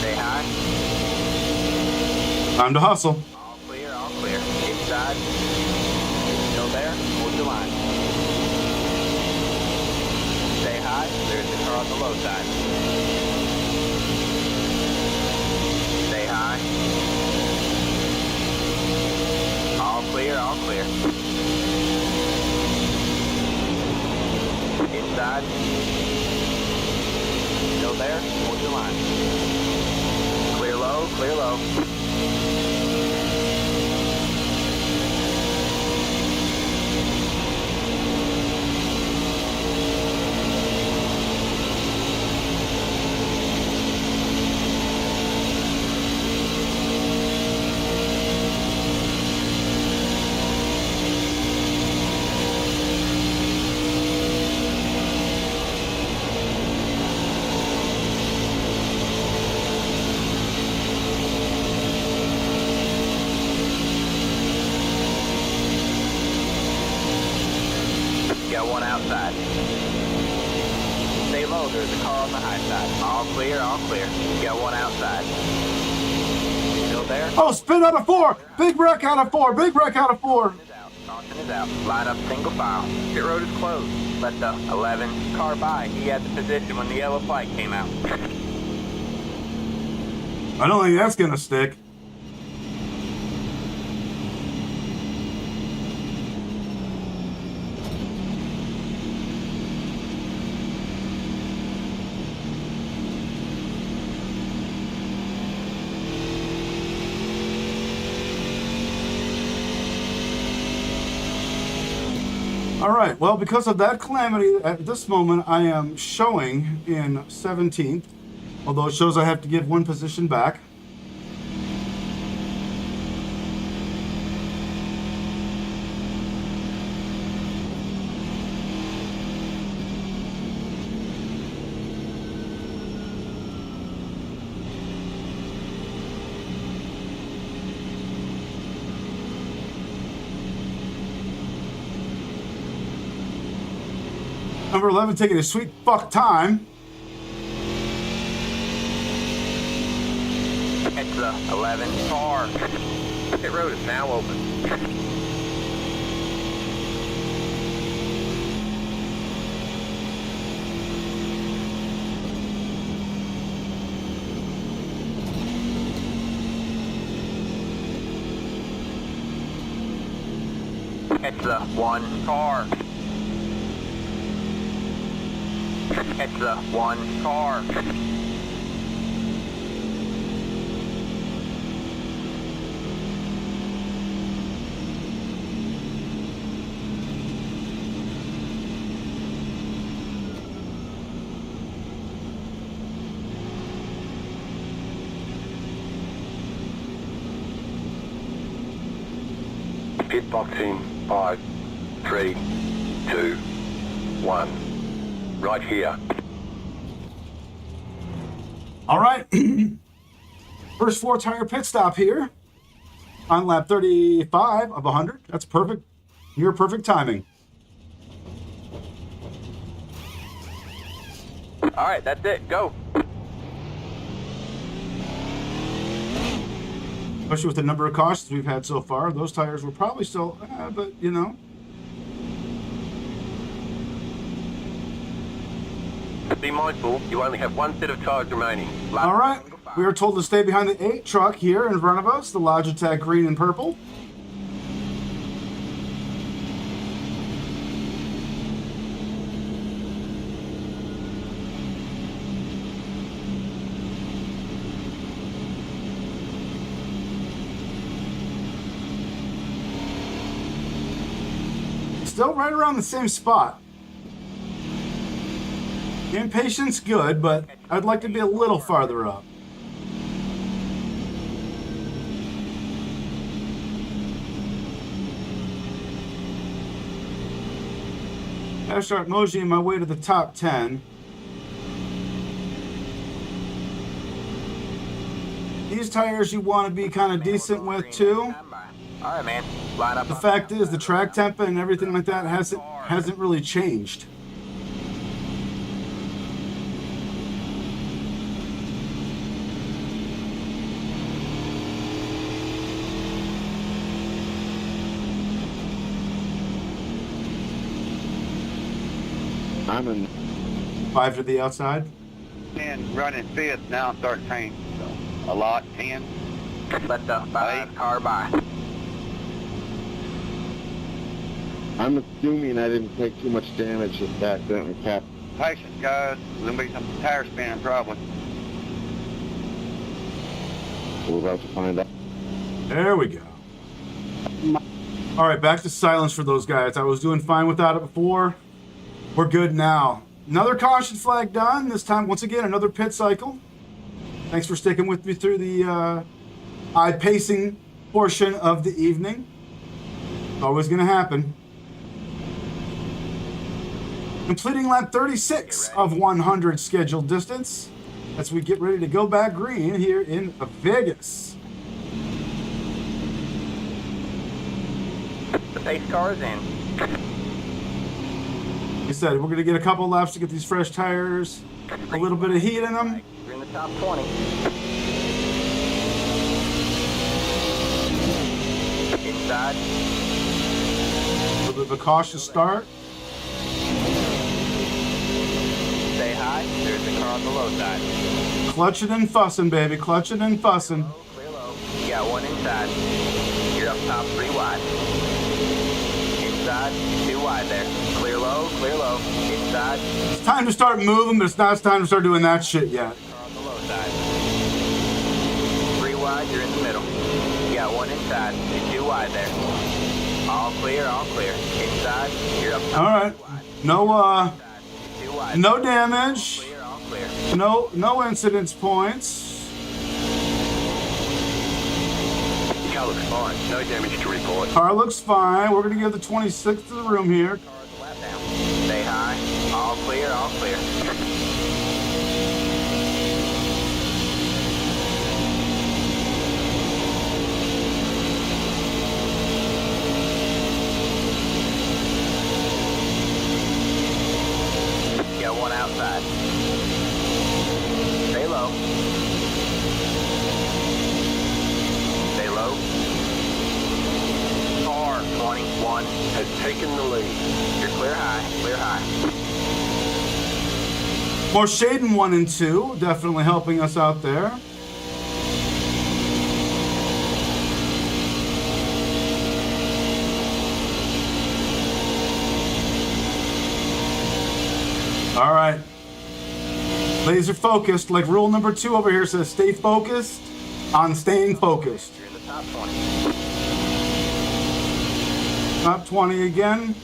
B: Say hi.
A: Time to hustle.
B: All clear, all clear. Inside. Still there? Hold your line. Say hi. There's the car on the low side. Say hi. All clear, all clear. Inside. Still there? Hold your line. Clear low, clear low. Got one outside. Stay low, there's a car on the high side. All clear, all clear. Got one outside. Still there?
A: Oh, spin out of 4. Big wreck out of 4. Big wreck out of 4.
B: Caution is out. Caution is out. Line up single file. Pit road is closed. Let the 11 car by. He had the position when the yellow flight came out.
A: I don't think that's going to stick. All right, well, because of that calamity, at this moment, I am showing in 17th, although it shows I have to give 1 position back. Number 11 taking a sweet fuck time.
B: It's the 11 car. Pit road is now open. It's the 1 car. It's the 1 car.
D: Pit box in 5, 3, 2, 1. Right here.
A: All right. First 4-tire pit stop here on lap 35 of 100. That's perfect. Near perfect timing.
B: All right, that's it. Go.
A: Especially with the number of cautions we've had so far, those tires were probably still, but you know.
B: Be mindful, you only have one set of tires remaining.
A: All right, we are told to stay behind the 8 truck here in front of us, the Logitech green and purple. Still right around the same spot. Impatience good, but I'd like to be a little farther up. Gotta start moseying my way to the top 10. These tires you want to be kind of decent with too.
B: All right, man. Line up.
A: The fact is, the track tempo and everything like that hasn't really changed.
D: I'm in
A: 5 to the outside.
D: 10, running 5th, now 13. So a lot, 10.
B: Let the 5 car by.
E: I'm assuming I didn't take too much damage just accidentally tapped.
D: Patience, guys. There'll be some tire spinning, probably.
E: We're about to find out.
A: There we go. All right, back to silence for those guys. I was doing fine without it before. We're good now. Another caution flag done. This time, once again, another pit cycle. Thanks for sticking with me through the eye-pacing portion of the evening. It's always going to happen. Completing lap 36 of 100 scheduled distance as we get ready to go back green here in Vegas.
B: The pace car is in.
A: Like I said, we're going to get a couple laps to get these fresh tires, a little bit of heat in them.
B: You're in the top 20. Inside.
A: A little bit of a cautious start.
B: Stay high. There's the car on the low side.
A: Clutching and fussing, baby. Clutching and fussing.
B: Clear low. You got one inside. You're up top 3 wide. Inside, 2 wide there. Clear low, inside.
A: It's time to start moving, but it's not time to start doing that shit yet.
B: Car on the low side. 3 wide, you're in the middle. You got one inside, you're 2 wide there. All clear, inside, you're up top.
A: All right.
B: 2 wide.
A: No,
B: Inside, 2 wide.
A: no damage.
B: Clear, all clear.
A: No incidents points.
D: Car looks fine. No damage to report.
A: Car looks fine. We're going to give the 26th to the room here.
B: Car's a lap down. Stay high. All clear, all clear. Got one outside. Stay low. Stay low. Car 21 has taken the lead. You're clear high, clear high.
A: More shading 1 and 2. Definitely helping us out there. All right. Laser focused. Like rule number 2 over here says, stay focused on staying focused.
B: You're in the top 20.
A: Top 20 again.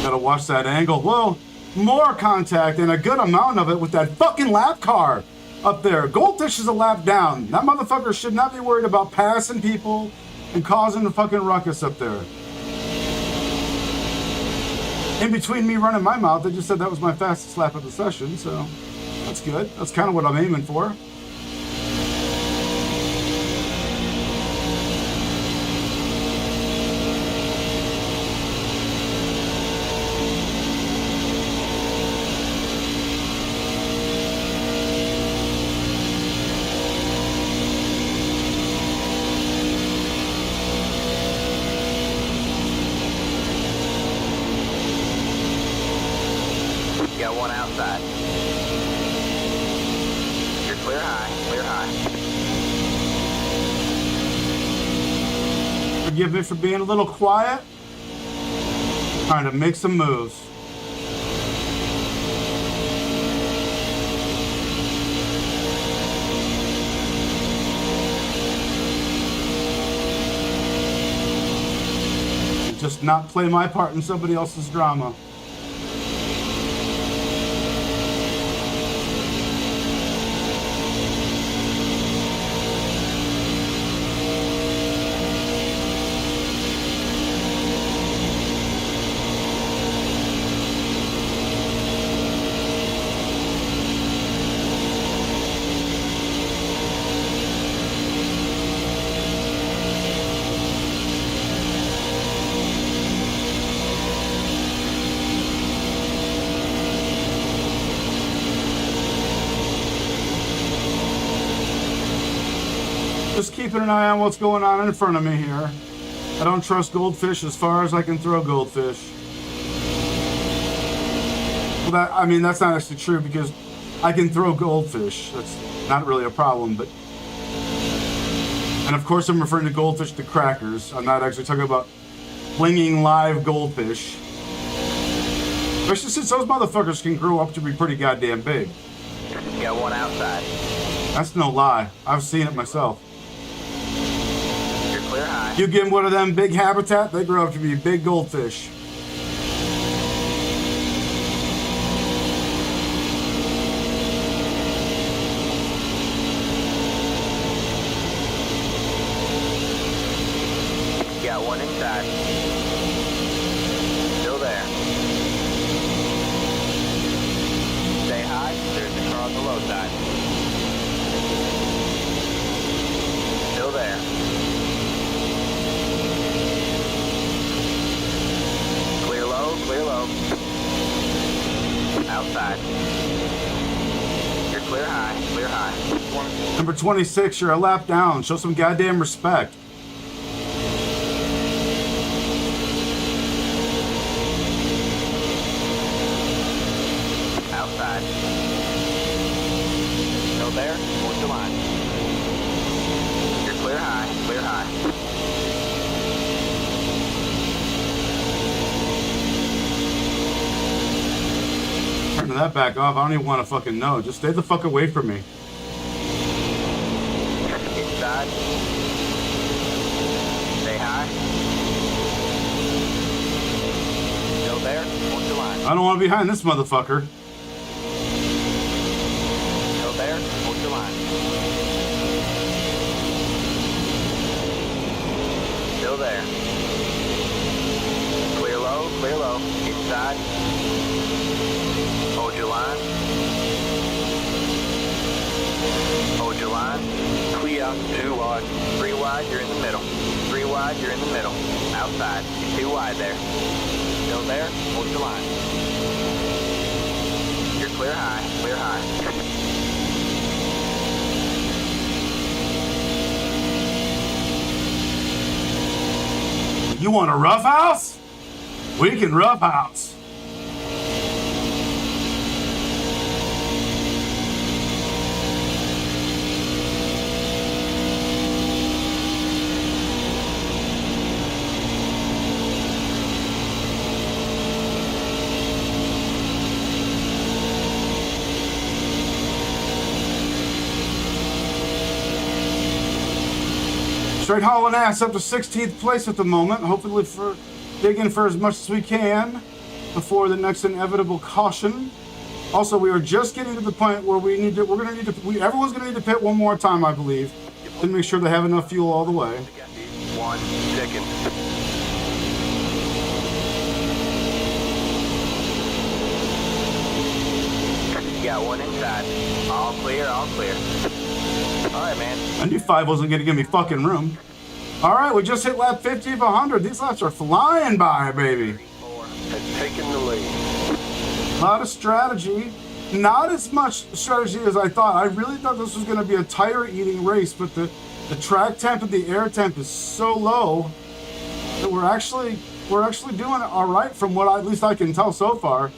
A: Gotta watch that angle. Whoa, more contact and a good amount of it with that fucking lap car up there. Goldfish is a lap down. That motherfucker should not be worried about passing people and causing a fucking ruckus up there. In between me running my mouth, they just said that was my fastest lap of the session, so that's good. That's kind of what I'm aiming for.
B: Got one outside. You're clear high, clear high.
A: Forgive me for being a little quiet. Trying to make some moves. And just not play my part in somebody else's drama. Just keeping an eye on what's going on in front of me here. I don't trust goldfish as far as I can throw goldfish. Well, that's not actually true because I can throw goldfish. That's not really a problem, but... And of course I'm referring to goldfish to crackers. I'm not actually talking about flinging live goldfish. Especially since those motherfuckers can grow up to be pretty goddamn big.
B: Got one outside.
A: That's no lie. I've seen it myself.
B: You're clear high.
A: You give them one of them big habitat, they grow up to be big goldfish.
B: Got one inside. Still there. Stay high. There's the car on the low side. Still there. Clear low, clear low. Outside. You're clear high, clear high.
A: Number 26, you're a lap down. Show some goddamn respect.
B: Outside. Still there, towards the line. You're clear high, clear high.
A: Turning that back off, I don't even want to fucking know. Just stay the fuck away from me.
B: Inside. Stay high. Still there, towards the line.
A: I don't want to be behind this motherfucker.
B: Still there, towards the line. Still there. Clear low, clear low. Inside. Hold your line. Hold your line. Clear, 2 wide. 3 wide, you're in the middle. 3 wide, you're in the middle. Outside, you're 2 wide there. Still there, hold your line. You're clear high, clear high.
A: You want a rough house? We can rough house. Straight hauling ass up to 16th place at the moment. Hopefully for digging for as much as we can before the next inevitable caution. Also, we are just getting to the point where everyone's gonna need to pit one more time, I believe, to make sure they have enough fuel all the way.
B: 1 second. You got one inside. All clear, all clear. All right, man.
A: I knew 5 wasn't going to give me fucking room. All right, we just hit lap 50 of 100. These laps are flying by, baby.
B: 4 has taken the lead.
A: A lot of strategy. Not as much strategy as I thought. I really thought this was going to be a tire-eating race, but the track temp and the air temp is so low that we're actually doing all right from what at least I can tell so far.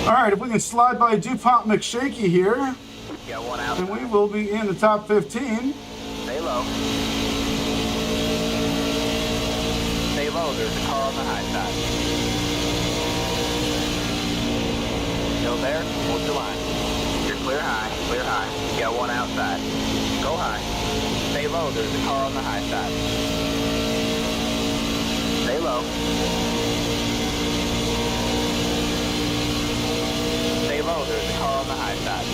A: All right, if we can slide by DuPont McShaky here,
B: Got one out.
A: then we will be in the top 15.
B: Stay low. Stay low. There's a car on the high side. Still there? Hold your line. You're clear high. Clear high. You got one outside. Go high. Stay low. There's a car on the high side. Stay low. Stay low. There's a car on the high side.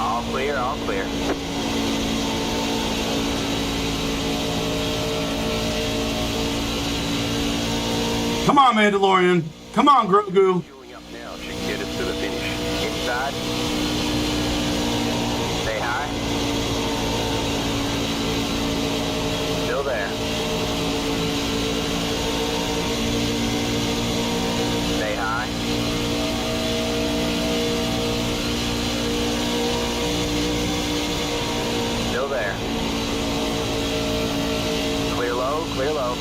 B: All clear. All clear.
A: Come on, Mandalorian. Come on, Grogu.
B: Fueling up now. She can get us to the finish. Inside. Stay high. Still there. Stay high. Still there. Clear low, clear low.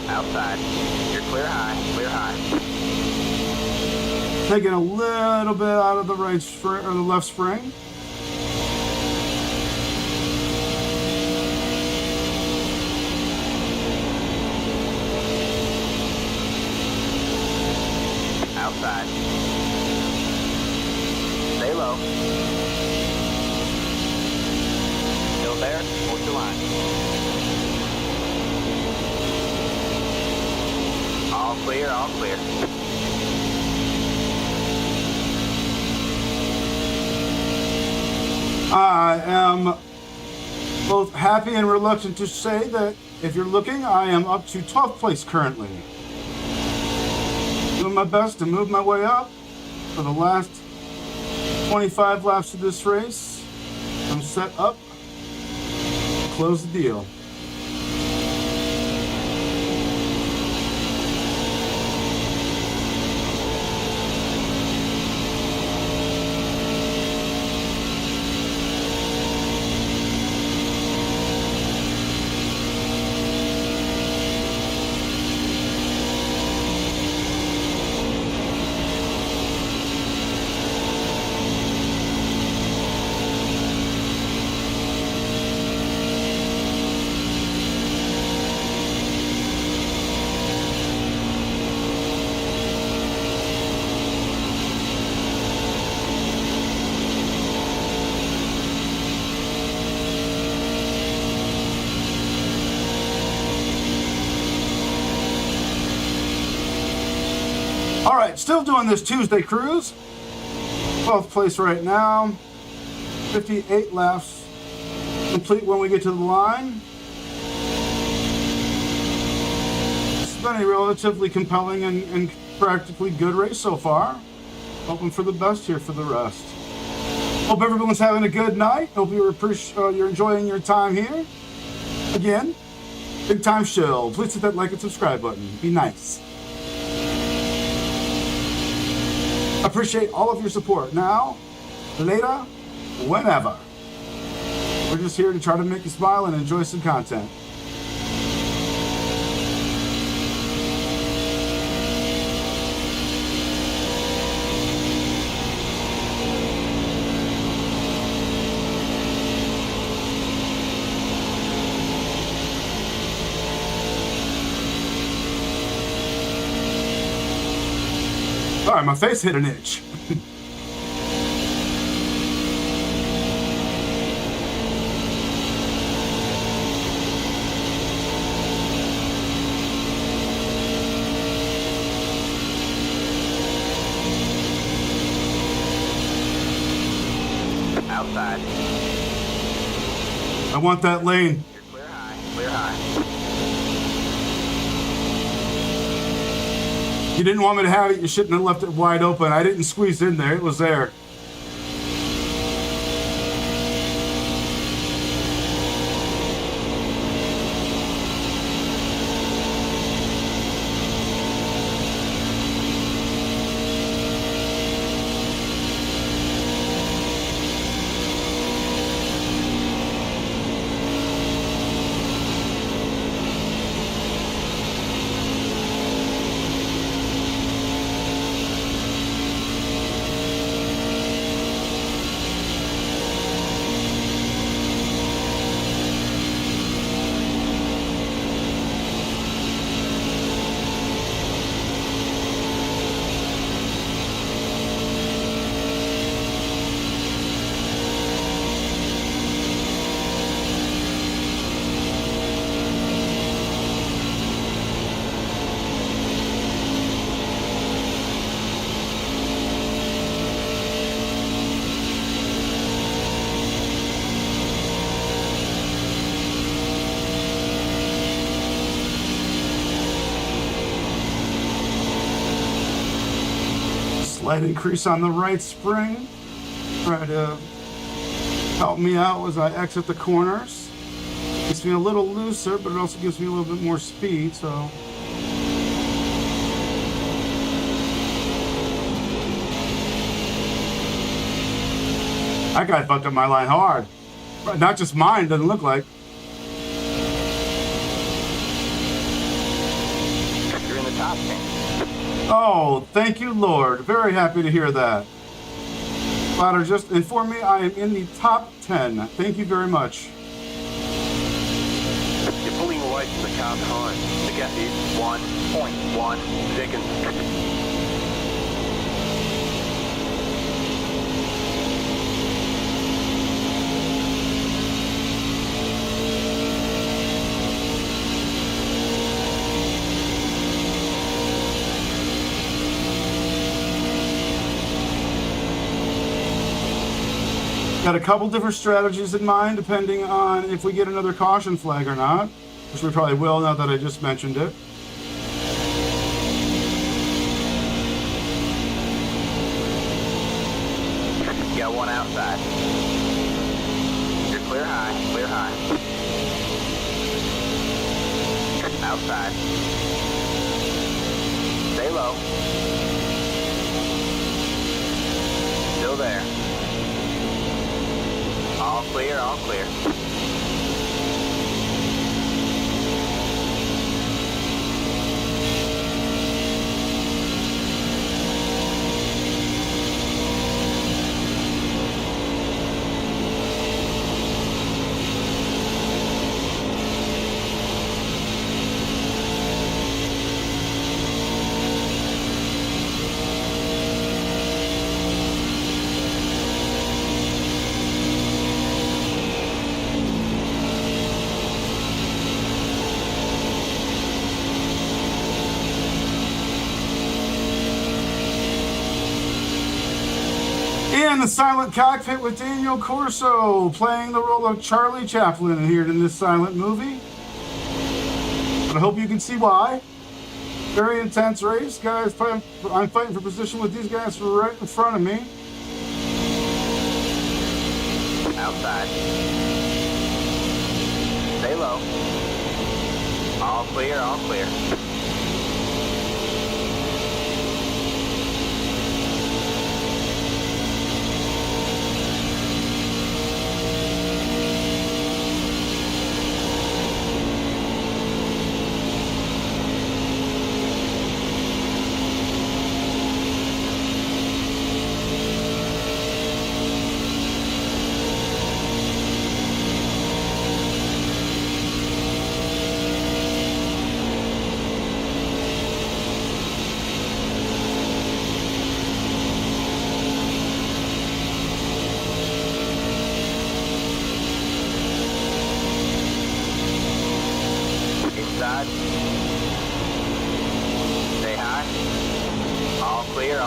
B: Outside. You're clear high, clear high.
A: Taking a little bit out of the right spring or the left spring.
B: Outside. Stay low. Still there? Hold your line. All clear, all clear.
A: I am both happy and reluctant to say that if you're looking, I am up to 12th place currently. Doing my best to move my way up for the last 25 laps of this race. I'm set up to close the deal. All right, still doing this Tuesday cruise. 12th place right now. 58 laps complete when we get to the line. It's been a relatively compelling and practically good race so far. Hoping for the best here for the rest. Hope everyone's having a good night. Hope you're enjoying your time here. Again, big time show. Please hit that like and subscribe button. Be nice. Appreciate all of your support now, later, whenever. We're just here to try to make you smile and enjoy some content. Sorry, my face hit an itch.
B: Outside.
A: I want that lane.
B: You're clear high. Clear high.
A: You didn't want me to have it. You shouldn't have left it wide open. I didn't squeeze in there. It was there. Slight increase on the right spring. Try to help me out as I exit the corners. Makes me a little looser, but it also gives me a little bit more speed, so. That guy fucked up my line hard. But not just mine, doesn't look like.
B: You're in the top 10.
A: Oh, thank you, Lord. Very happy to hear that. Spotter just informed me I am in the top 10. Thank you very much.
B: You're pulling away from the car behind. The gap is 1.1 seconds.
A: Got a couple different strategies in mind depending on if we get another caution flag or not, which we probably will now that I just mentioned it.
B: Got one outside. You're clear high, clear high. Outside. Stay low. Still there. All clear, all clear.
A: In the silent cockpit with Daniel Corso, playing the role of Charlie Chaplin here in this silent movie. But I hope you can see why. Very intense race, guys. I'm fighting for position with these guys right in front of me.
B: Outside. Stay low. All clear, all clear.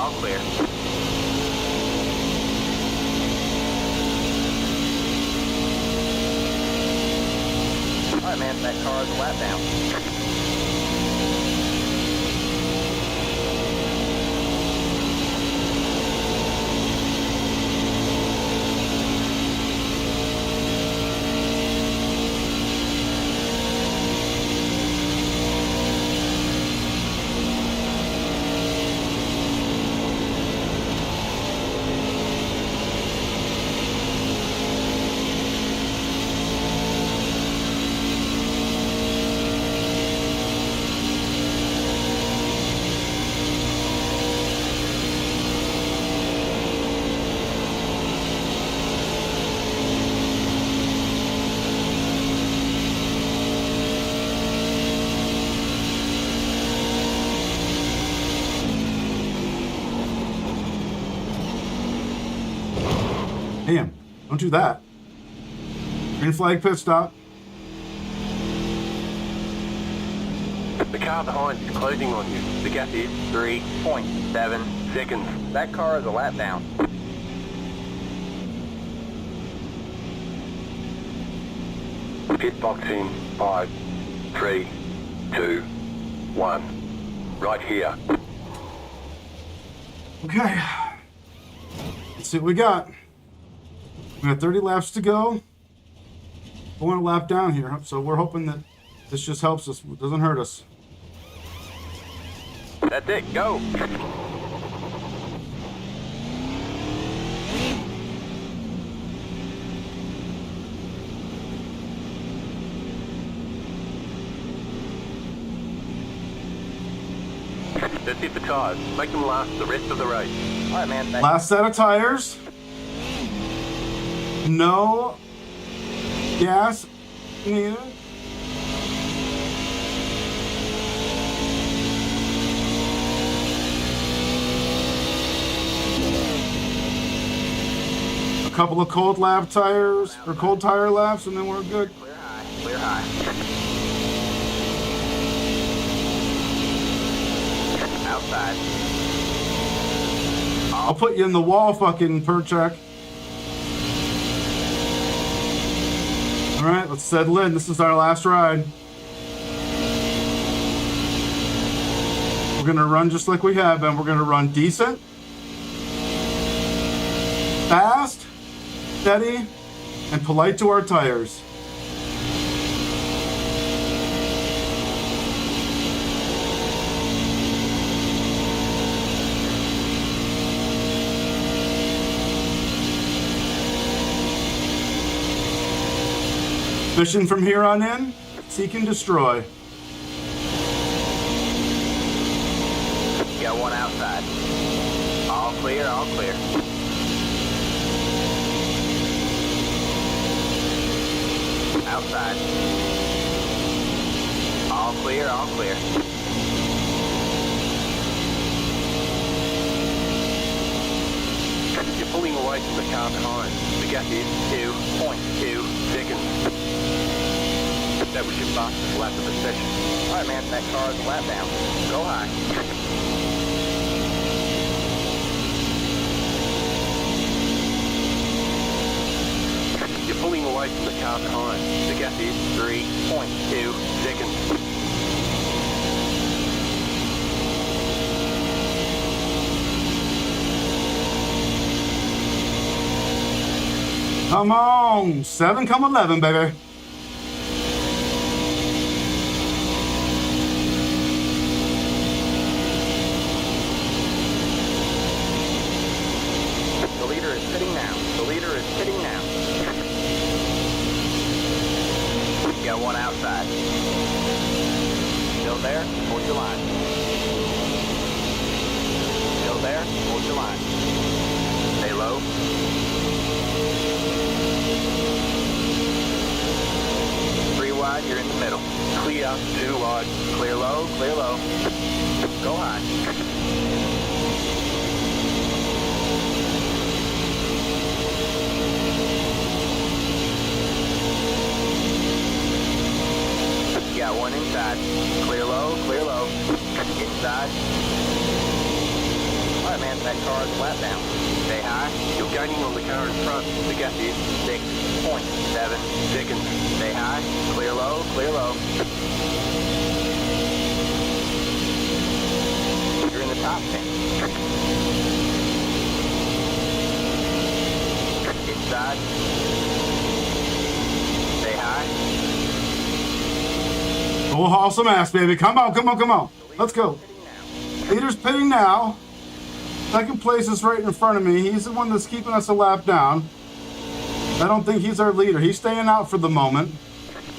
B: all clear. All right, man, that car is a lap down.
A: Damn, don't do that. Green flag pit stop.
B: The car behind is closing on you. The gap is 3.7 seconds. That car is a lap down.
F: Pit box in 5, 3, 2, 1. Right here.
A: Okay. Let's see what we got. We got 30 laps to go. Going a lap down here, so we're hoping that this just helps us. It doesn't hurt us.
B: That's it, go. Let's hit the tires. Make them last the rest of the race. All right, man.
A: Last set of tires. No gas needed. A couple of cold lap tires or cold tire laps, and then we're good.
B: Clear high. Clear high. Outside.
A: I'll put you in the wall, fucking Perchek. All right, let's settle in. This is our last ride. We're gonna run just like we have been. We're gonna run decent, fast, steady, and polite to our tires. Mission from here on in, seek and destroy.
B: Got one outside. All clear, all clear. Outside. All clear, all clear.
F: You're pulling away from the car behind. The gap is
B: 2.2 seconds.
F: that was your fastest lap of the session.
B: All right, man, that car is a lap down. Go high.
F: You're pulling away from the car behind. The gap is
B: 3.2 seconds.
A: Come on, 7 come 11, baby.
B: The leader is sitting now. The leader is sitting now. Got one outside. Still there? Hold your line. Still there? Hold your line. Stay low. Three wide, you're in the middle.
F: clear, 2 wide.
B: Clear low, clear low. Go high. Got one inside. Clear low, clear low. Inside. All right, man, That car's a lap down. Stay high.
F: You're gaining on the car in front. The gap is
B: 6.7
F: seconds.
B: Stay high. Clear low, clear low. You're in the top 10. Inside. Stay high.
A: We'll haul some ass, baby. Come on, come on, come on. Let's go. Leader's pitting now. Second place is right in front of me. He's the one that's keeping us a lap down. I don't think he's our leader. He's staying out for the moment.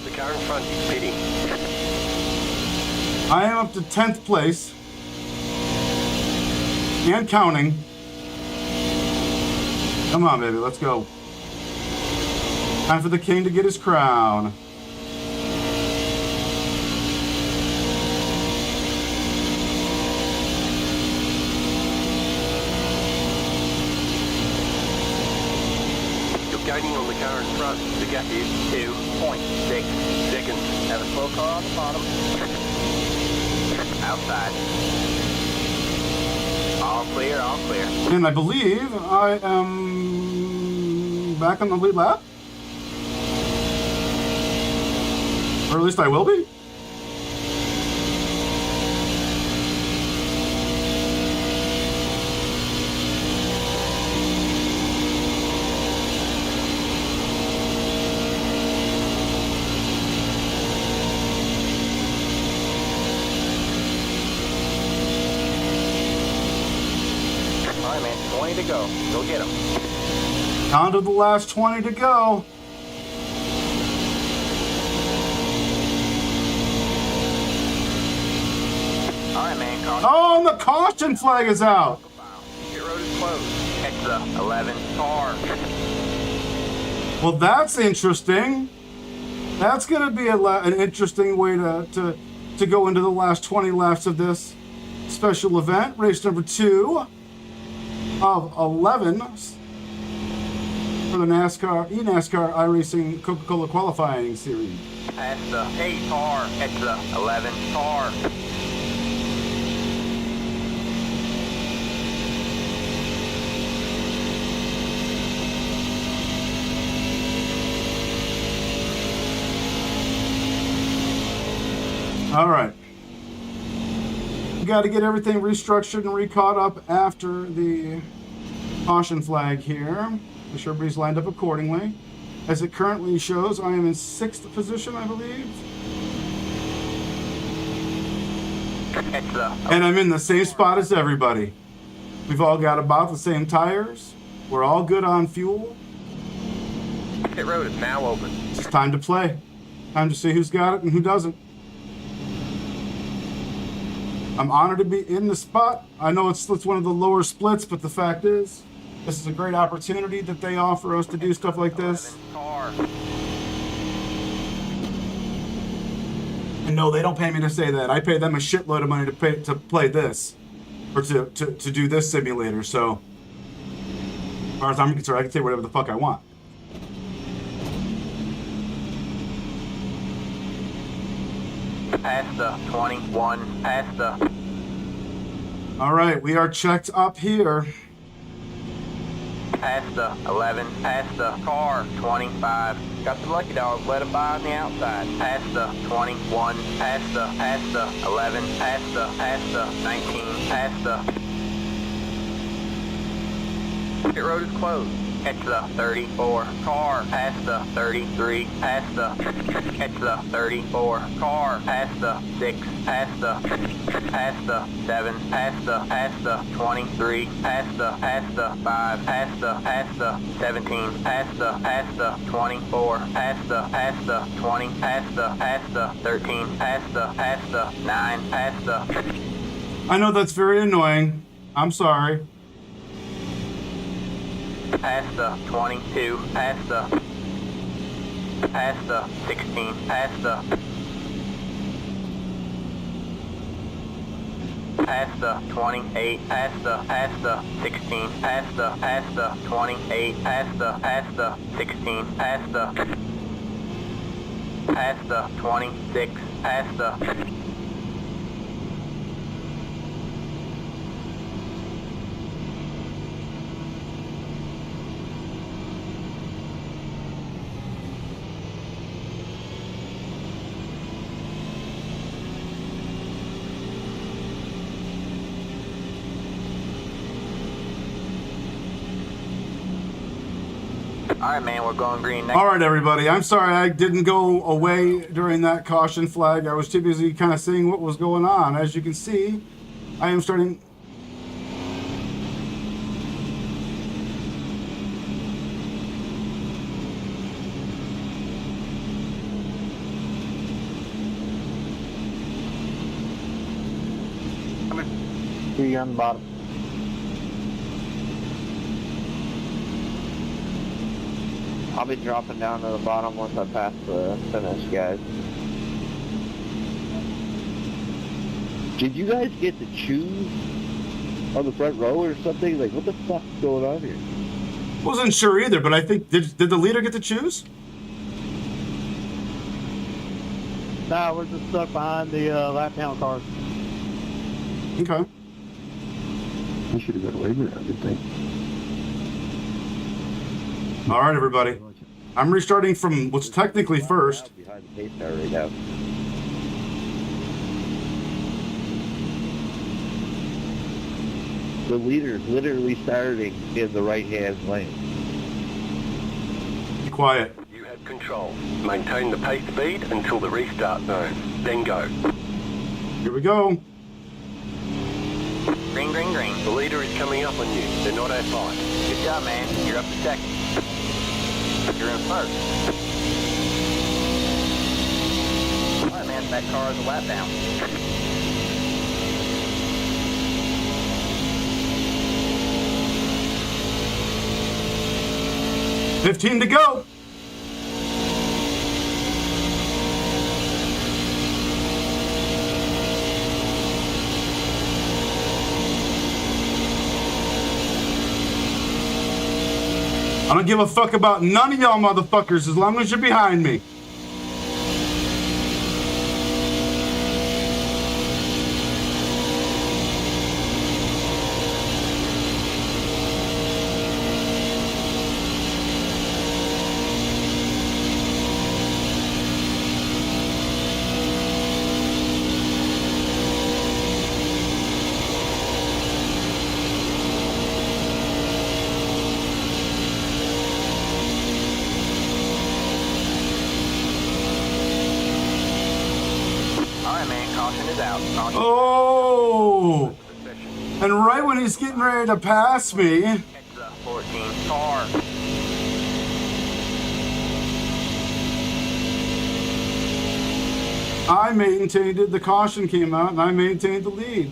F: The car in front is pitting.
A: I am up to 10th place. And counting. Come on, baby. Let's go. Time for the king to get his crown.
F: Gaining on the car in front. The gap is
B: 2.6
F: seconds.
B: Have a slow car on the bottom. Outside. All clear, all clear.
A: And I believe I am back on the lead lap. Or at least I will be.
B: All right, man. 20 to go. Go get him.
A: Down to the last 20 to go.
B: All right, man. Caution.
A: Oh, and the caution flag is out.
B: Your road is closed. Catch the 11 car.
A: Well, that's interesting. That's going to be an interesting way to go into the last 20 laps of this special event. Race number 2 of 11 for the eNASCAR iRacing Coca-Cola qualifying series.
B: Pass the 8 car. Catch the 11 car.
A: All right. We got to get everything restructured and re-caught up after the caution flag here. Make sure everybody's lined up accordingly. As it currently shows, I am in 6th position, I believe.
B: Catch the
A: And I'm in the same spot as everybody. We've all got about the same tires. We're all good on fuel.
F: pit road is now open.
A: It's time to play. Time to see who's got it and who doesn't. I'm honored to be in the spot. I know it's one of the lower splits, but the fact is, this is a great opportunity that they offer us to do stuff like this.
B: 11 car.
A: And no, they don't pay me to say that. I pay them a shitload of money to play this, or to do this simulator. So, as far as I'm concerned, I can say whatever the fuck I want.
B: Past the 21. Past the.
A: All right, we are checked up here.
B: Past the 11. Past the car. 25. Got the lucky dog. Let him by on the outside. Past the 21. Past the 11. Past the 19. Past the. Pit road is closed. Catch the 34 car. Past the 33. Past the. Catch the 34 car. Past the 6. Past the. Past the 7. Past the 23. Past the 5. Past the 17. Past the 24. Past the 20. Past the 13. Past the 9. Past the.
A: I know that's very annoying. I'm sorry.
B: Past the 22, past the 16, past the 28, past the 16, past the 28, past the 16, past the 26, past the Alright, man, we're going green next.
A: All right, everybody. I'm sorry I didn't go away during that caution flag. I was too busy kind of seeing what was going on. As you can see, I am starting...
E: See you on the bottom. I'll be dropping down to the bottom once I pass the finish, guys. Did you guys get to choose on the front row or something? Like, what the fuck's going on here?
A: Wasn't sure either, but I think... Did the leader get to choose?
C: Nah, we're just stuck behind the lap down car.
A: Okay.
E: You should have got away with it, I would think.
A: All right, everybody. I'm restarting from what's technically first.
E: Behind the pace car right now. The leader's literally starting in the right-hand lane.
A: Be quiet.
F: You have control. Maintain the pace speed until the restart zone. Then go.
A: Here we go.
B: Green, green, green.
F: The leader is coming up on you. They're not at five.
B: Good job, man. You're up to second. You're in first. Alright, man, that car is a lap down.
A: $15 to go. I don't give a fuck about none of y'all motherfuckers as long as you're behind me. Oh! And right when he's getting ready to pass me...
B: Catch the 14 car.
A: I maintained it, the caution came out, and I maintained the lead.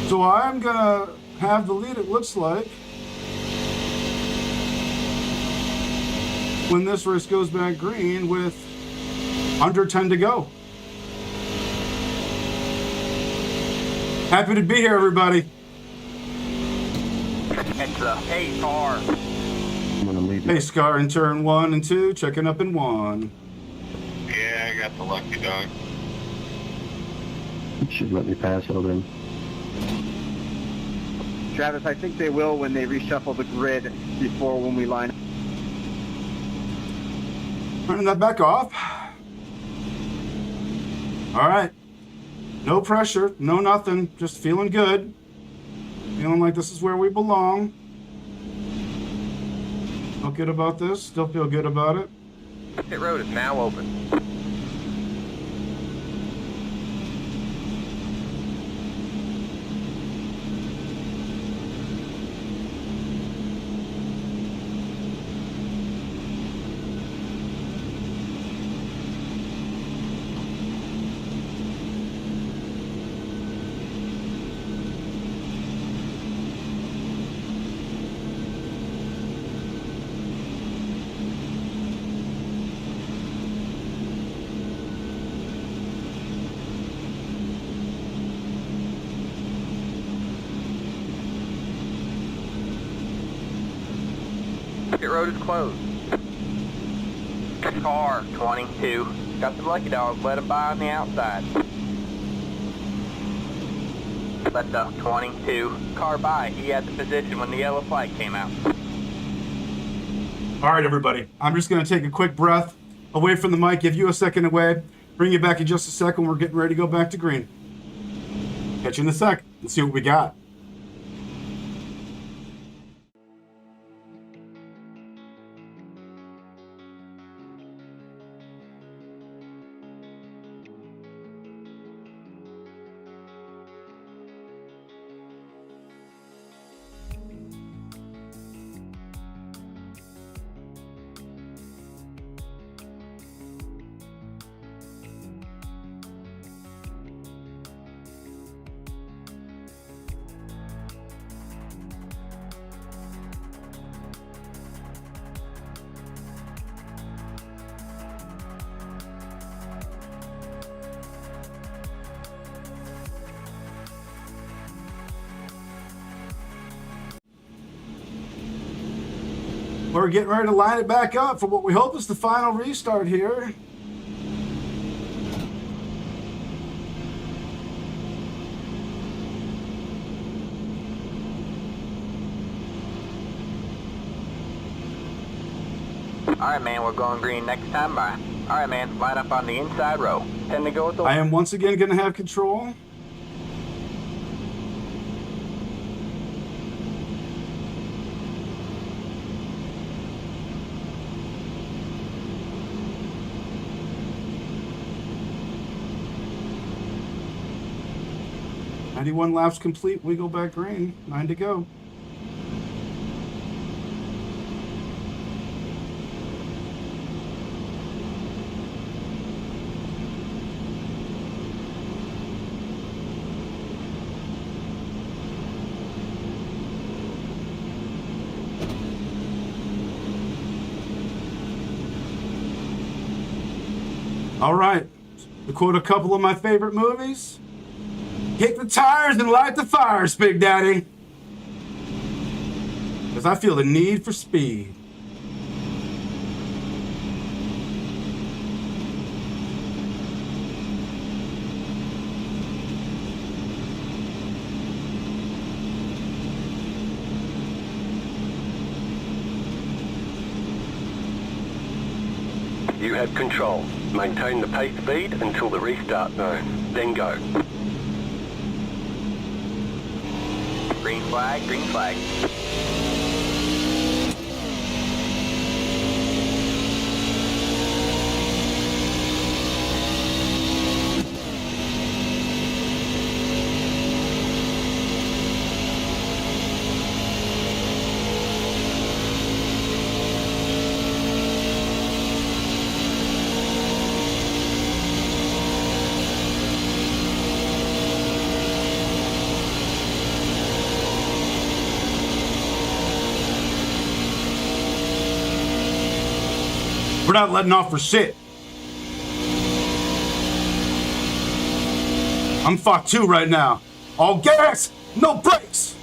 A: So I'm gonna have the lead, it looks like, when this race goes back green with under 10 to go. Happy to be here, everybody.
B: Catch the pace car.
E: I'm gonna leave you.
A: Pace car in turn 1 and 2, checking up in 1.
E: Yeah, I got the lucky dog. You should let me pass over him.
C: Travis, I think they will when they reshuffle the grid before when we line up.
A: Turning that back off. All right. No pressure, no nothing, just feeling good. Feeling like this is where we belong. Feel good about this, still feel good about it.
F: Pit road is now open.
B: Pit road is closed. Car 22. Got the lucky dog. Let him by on the outside. Let the 22 car by. He had the position when the yellow flag came out.
A: All right, everybody. I'm just going to take a quick breath away from the mic, give you a second away, bring you back in just a second. We're getting ready to go back to green. Catch you in a sec. Let's see what we got. We're getting ready to line it back up for what we hope is the final restart here.
B: Alright, man, we're going green next time by. Alright, man, line up on the inside row. Tend to go with the...
A: I am once again going to have control. "91 laps complete, we go back green. 9 to go." All right, to quote a couple of my favorite movies, "Kick the tires and light the fires, Big Daddy." Because I feel the need for speed.
F: You have control. Maintain the pace speed until the restart zone. Then go.
B: Green flag, green flag.
A: We're not letting off for shit. I'm fucked too right now. All gas, no brakes.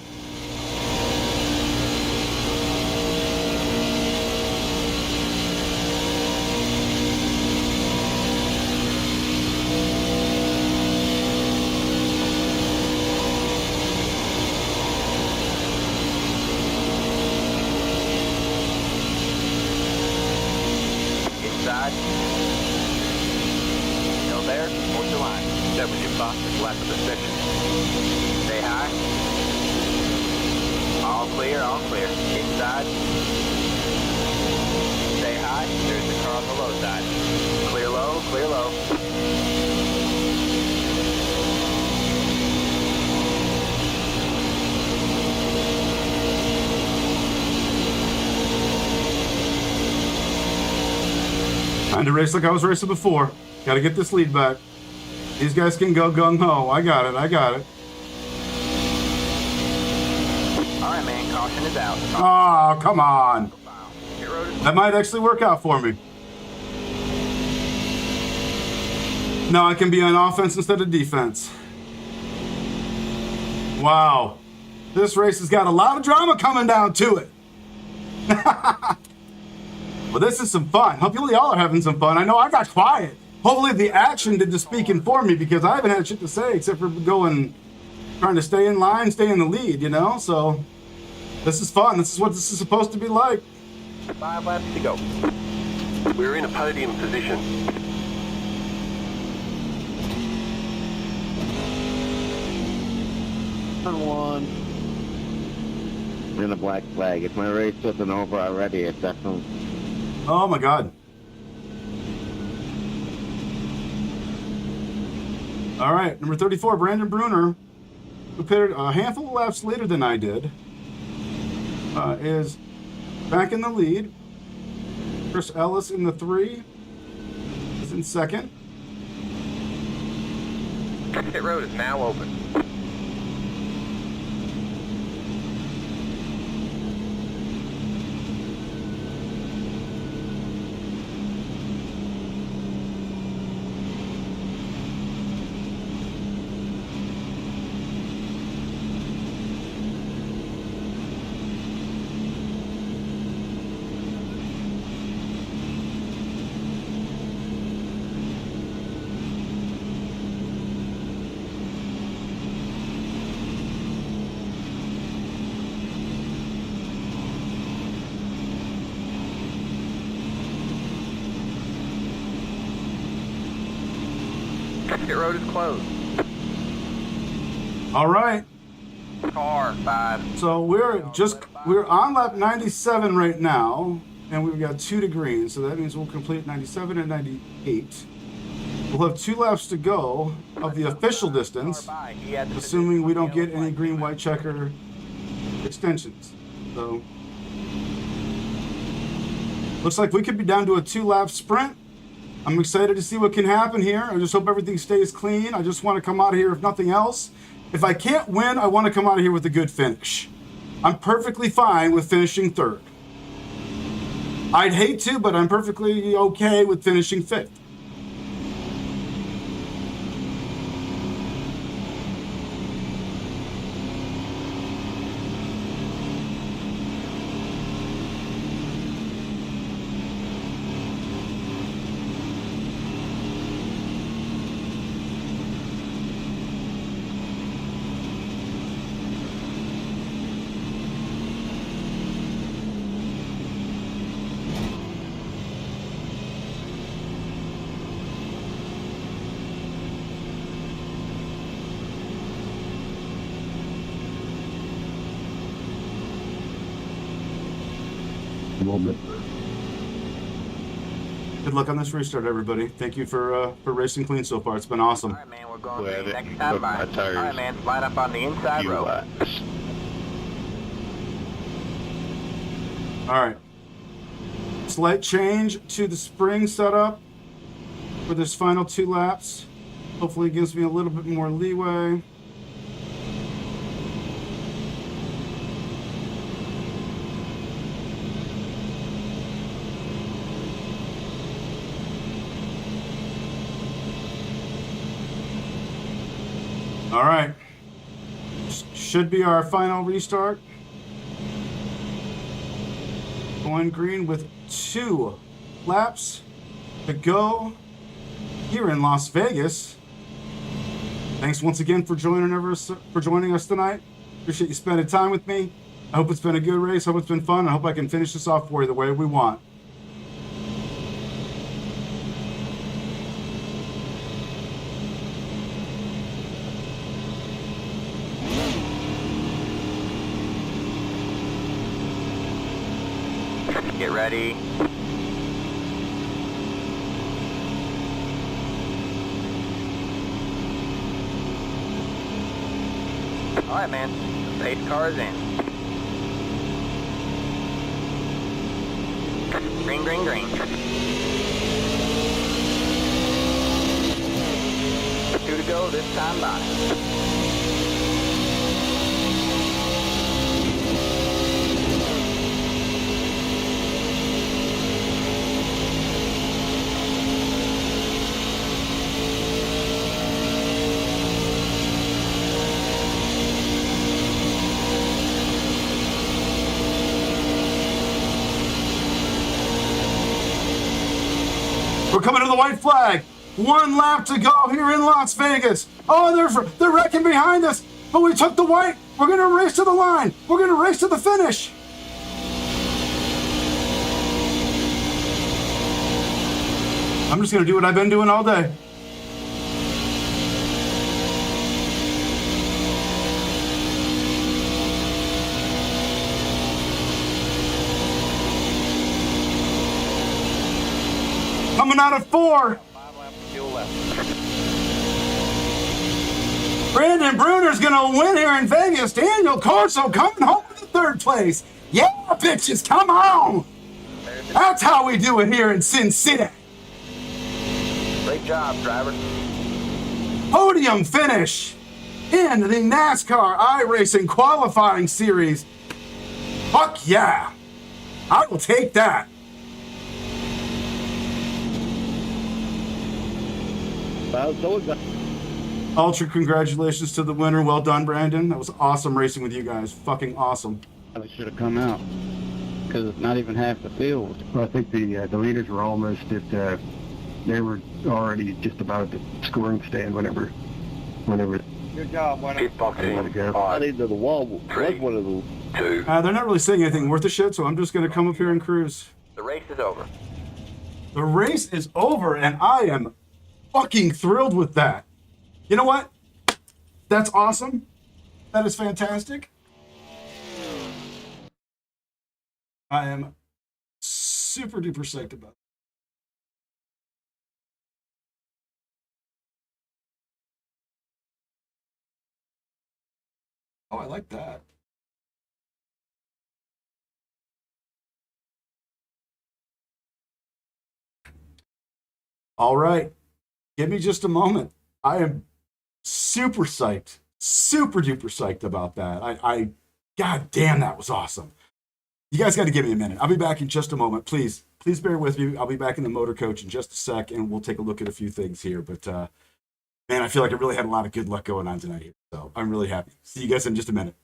B: Inside. Still there? Hold the line.
F: That was your fastest lap of the session.
B: Stay high. All clear, all clear. Inside. Stay high. There's the car on the low side. Clear low, clear low.
A: Time to race like I was racing before. Gotta get this lead back. These guys can go gung-ho. I got it, I got it.
B: Alright, man, caution is out.
A: Oh, come on.
B: Pit road is
A: That might actually work out for me. Now I can be on offense instead of defense. Wow. This race has got a lot of drama coming down to it. Well, this is some fun. Hopefully y'all are having some fun. I know I got quiet. Hopefully the action did the speaking for me, because I haven't had shit to say except for trying to stay in line, stay in the lead, you know? So this is fun. This is what this is supposed to be like.
B: 5 laps to go.
F: We're in a podium position.
E: Turn one. And a black flag. If my race isn't over already, it's definitely...
A: Oh my God. All right, number 34, Brandon Bruner, who pitted a handful of laps later than I did, is back in the lead. Chris Ellis in the 3 is in second.
B: Pit road is now open. Pit road is closed.
A: All right.
B: Car 5.
A: So we're on lap 97 right now, and we've got 2 to green. So that means we'll complete 97 and 98. We'll have 2 laps to go of the official distance, assuming we don't get any green, white checker extensions. So looks like we could be down to a 2-lap sprint. I'm excited to see what can happen here. I just hope everything stays clean. I just want to come out of here, if nothing else. If I can't win, I want to come out of here with a good finish. I'm perfectly fine with finishing 3rd. I'd hate to, but I'm perfectly okay with finishing 5th. Good luck on this restart, everybody. Thank you for racing clean so far. It's been awesome.
B: All right, man, we're going green next time by. All right, man, line up on the inside road.
A: All right. Slight change to the spring setup for this final 2 laps. Hopefully it gives me a little bit more leeway. All right, should be our final restart. Going green with 2 laps to go here in Las Vegas. Thanks once again for joining us tonight. Appreciate you spending time with me. I hope it's been a good race. I hope it's been fun. I hope I can finish this off for you the way we want.
B: Get ready. All right, man. Pace cars in. Green, green, green. 2 to go this time by.
A: We're coming to the white flag. 1 lap to go here in Las Vegas. Oh, they're wrecking behind us, but we took the white. We're going to race to the line. We're going to race to the finish. I'm just going to do what I've been doing all day. Coming out of 4. Brandon Bruner's gonna win here in Vegas. Daniel Corso coming home with the 3rd place. Yeah, bitches, come on. That's how we do it here in Sin City.
B: Great job, driver.
A: Podium finish in the NASCAR iRacing qualifying series. Fuck yeah. I will take that. Ultra congratulations to the winner. Well done, Brandon. That was awesome racing with you guys. Fucking awesome.
C: They should have come out because it's not even half the field.
G: Well, I think the leaders were almost at. They were already just about at the scoring stand whenever.
C: Good job, winner.
B: Pit box
E: I think the wall was one of the.
B: 2.
A: They're not really saying anything worth a shit, so I'm just going to come up here and cruise.
B: The race is over.
A: The race is over, and I am fucking thrilled with that. You know what? That's awesome. That is fantastic. I am super duper psyched about it. Oh, I like that. All right. Give me just a moment. I am super psyched, super duper psyched about that. God damn, that was awesome. You guys got to give me a minute. I'll be back in just a moment. Please bear with me. I'll be back in the motor coach in just a sec, and we'll take a look at a few things here. But man, I feel like I really had a lot of good luck going on tonight here. So I'm really happy. See you guys in just a minute.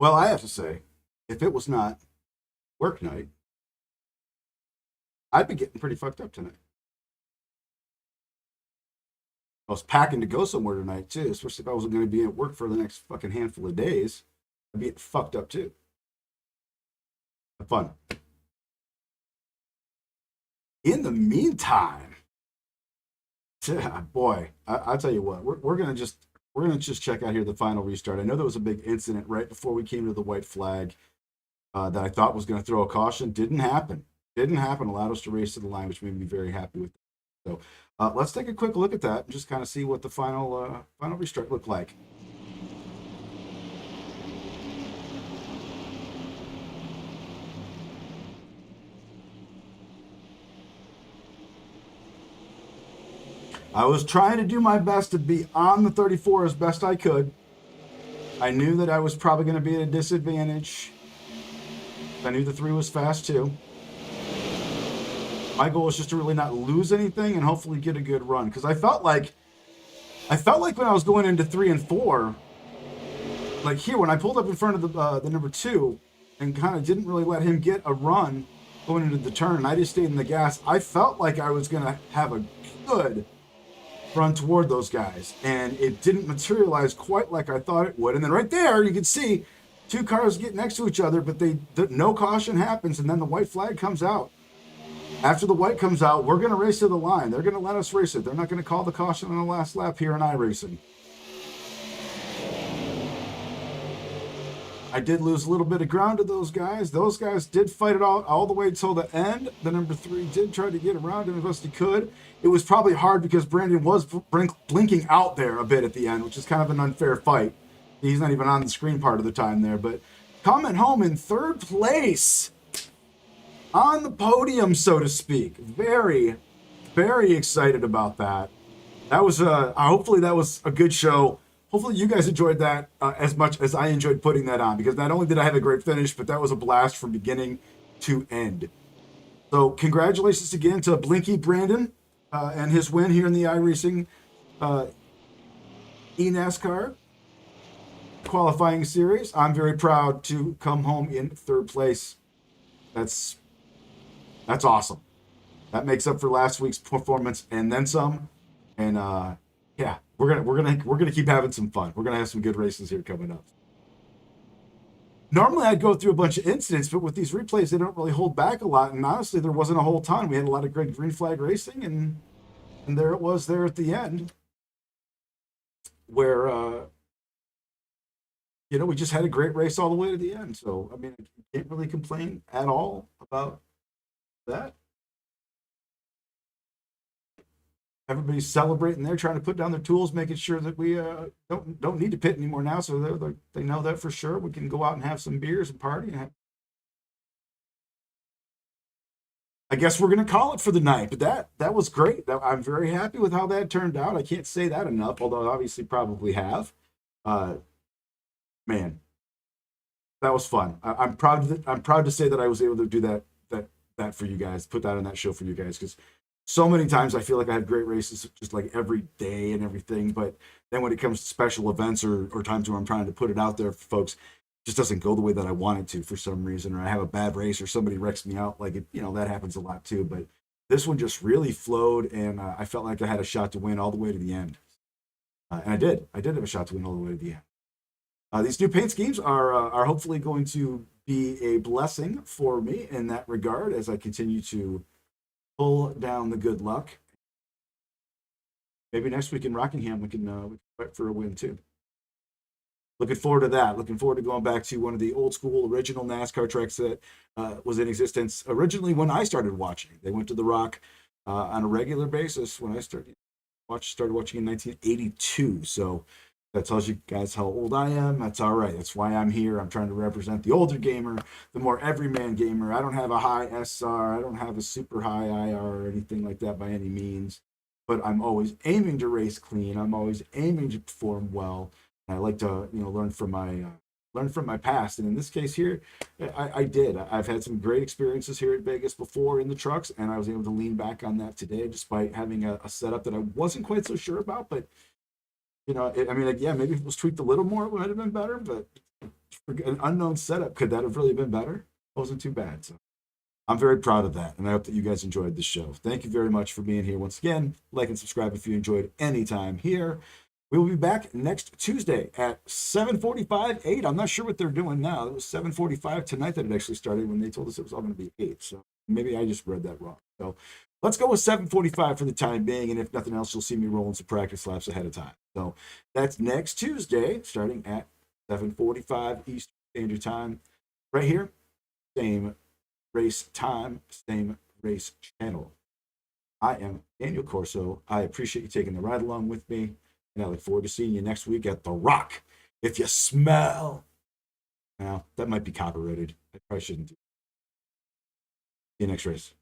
A: Well, I have to say, if it was not work night, I'd be getting pretty fucked up tonight. I was packing to go somewhere tonight too, especially if I wasn't going to be at work for the next fucking handful of days. I'd be getting fucked up too. Have fun. In the meantime, boy, I'll tell you what, we're gonna just check out here the final restart. I know there was a big incident right before we came to the white flag that I thought was going to throw a caution. Didn't happen. Allowed us to race to the line, which made me very happy with it. So let's take a quick look at that and just kind of see what the final restart looked like. I was trying to do my best to be on the 34 as best I could. I knew that I was probably going to be at a disadvantage. I knew the 3 was fast too. My goal was just to really not lose anything and hopefully get a good run. Because I felt like when I was going into 3 and 4, like here when I pulled up in front of the number 2 and kind of didn't really let him get a run going into the turn, and I just stayed in the gas. I felt like I was going to have a good run toward those guys, and it didn't materialize quite like I thought it would. And then right there, you can see 2 cars get next to each other, but no caution happens, and then the white flag comes out. After the white comes out, we're going to race to the line. They're going to let us race it. They're not going to call the caution on the last lap here in iRacing. I did lose a little bit of ground to those guys. Those guys did fight it all the way till the end. The number 3 did try to get around him as best he could. It was probably hard because Brandon was blinking out there a bit at the end, which is kind of an unfair fight. He's not even on the screen part of the time there, but coming home in 3rd place on the podium, so to speak. Very, very excited about that. That was hopefully that was a good show. Hopefully you guys enjoyed that as much as I enjoyed putting that on, because not only did I have a great finish, but that was a blast from beginning to end. So congratulations again to Blinky Brandon and his win here in the iRacing eNASCAR qualifying series. I'm very proud to come home in 3rd place. That's awesome. That makes up for last week's performance and then some. And yeah, we're gonna keep having some fun. We're gonna have some good races here coming up. Normally I'd go through a bunch of incidents, but with these replays, they don't really hold back a lot. And honestly, there wasn't a whole ton. We had a lot of great green flag racing, and there it was there at the end, where we just had a great race all the way to the end. So I mean, I can't really complain at all about that. Everybody's celebrating there, trying to put down their tools, making sure that we don't need to pit anymore now. So they know that for sure. We can go out and have some beers and party. I guess we're gonna call it for the night. But that was great. I'm very happy with how that turned out. I can't say that enough, although I obviously probably have. Man, that was fun. I'm proud to say that I was able to do that for you guys. Put that on that show for you guys, because so many times I feel like I have great races just like every day and everything, but then when it comes to special events or times where I'm trying to put it out there for folks, it just doesn't go the way that I want it to for some reason, or I have a bad race or somebody wrecks me out. Like, that happens a lot too, but this one just really flowed, and I felt like I had a shot to win all the way to the end. And I did have a shot to win all the way to the end. These new paint schemes are hopefully going to be a blessing for me in that regard as I continue to pull down the good luck. Maybe next week in Rockingham we can fight for a win too. Looking forward to that. Looking forward to going back to one of the old school original NASCAR tracks that was in existence originally when I started watching. They went to the Rock on a regular basis when I started watching in 1982. So that tells you guys how old I am. That's all right. That's why I'm here. I'm trying to represent the older gamer, the more everyman gamer. I don't have a high SR. I don't have a super high IR or anything like that by any means. But I'm always aiming to race clean. I'm always aiming to perform well. And I like to, learn from my past. And in this case here, I did. I've had some great experiences here at Vegas before in the trucks, and I was able to lean back on that today, despite having a setup that I wasn't quite so sure about. But maybe if it was tweaked a little more, it would have been better, but for an unknown setup, could that have really been better? It wasn't too bad. So I'm very proud of that, and I hope that you guys enjoyed the show. Thank you very much for being here once again. Like and subscribe if you enjoyed any time here. We will be back next Tuesday at 7:45, 8. I'm not sure what they're doing now. It was 7:45 tonight that it actually started when they told us it was all going to be 8. So maybe I just read that wrong. So let's go with 7:45 for the time being, and if nothing else, you'll see me rolling some practice laps ahead of time. So that's next Tuesday, starting at 7:45 Eastern Standard Time, right here. Same race time, same race channel. I am Daniel Corso. I appreciate you taking the ride along with me, and I look forward to seeing you next week at The Rock. If you smell, now that might be copyrighted. I probably shouldn't do. See you next race.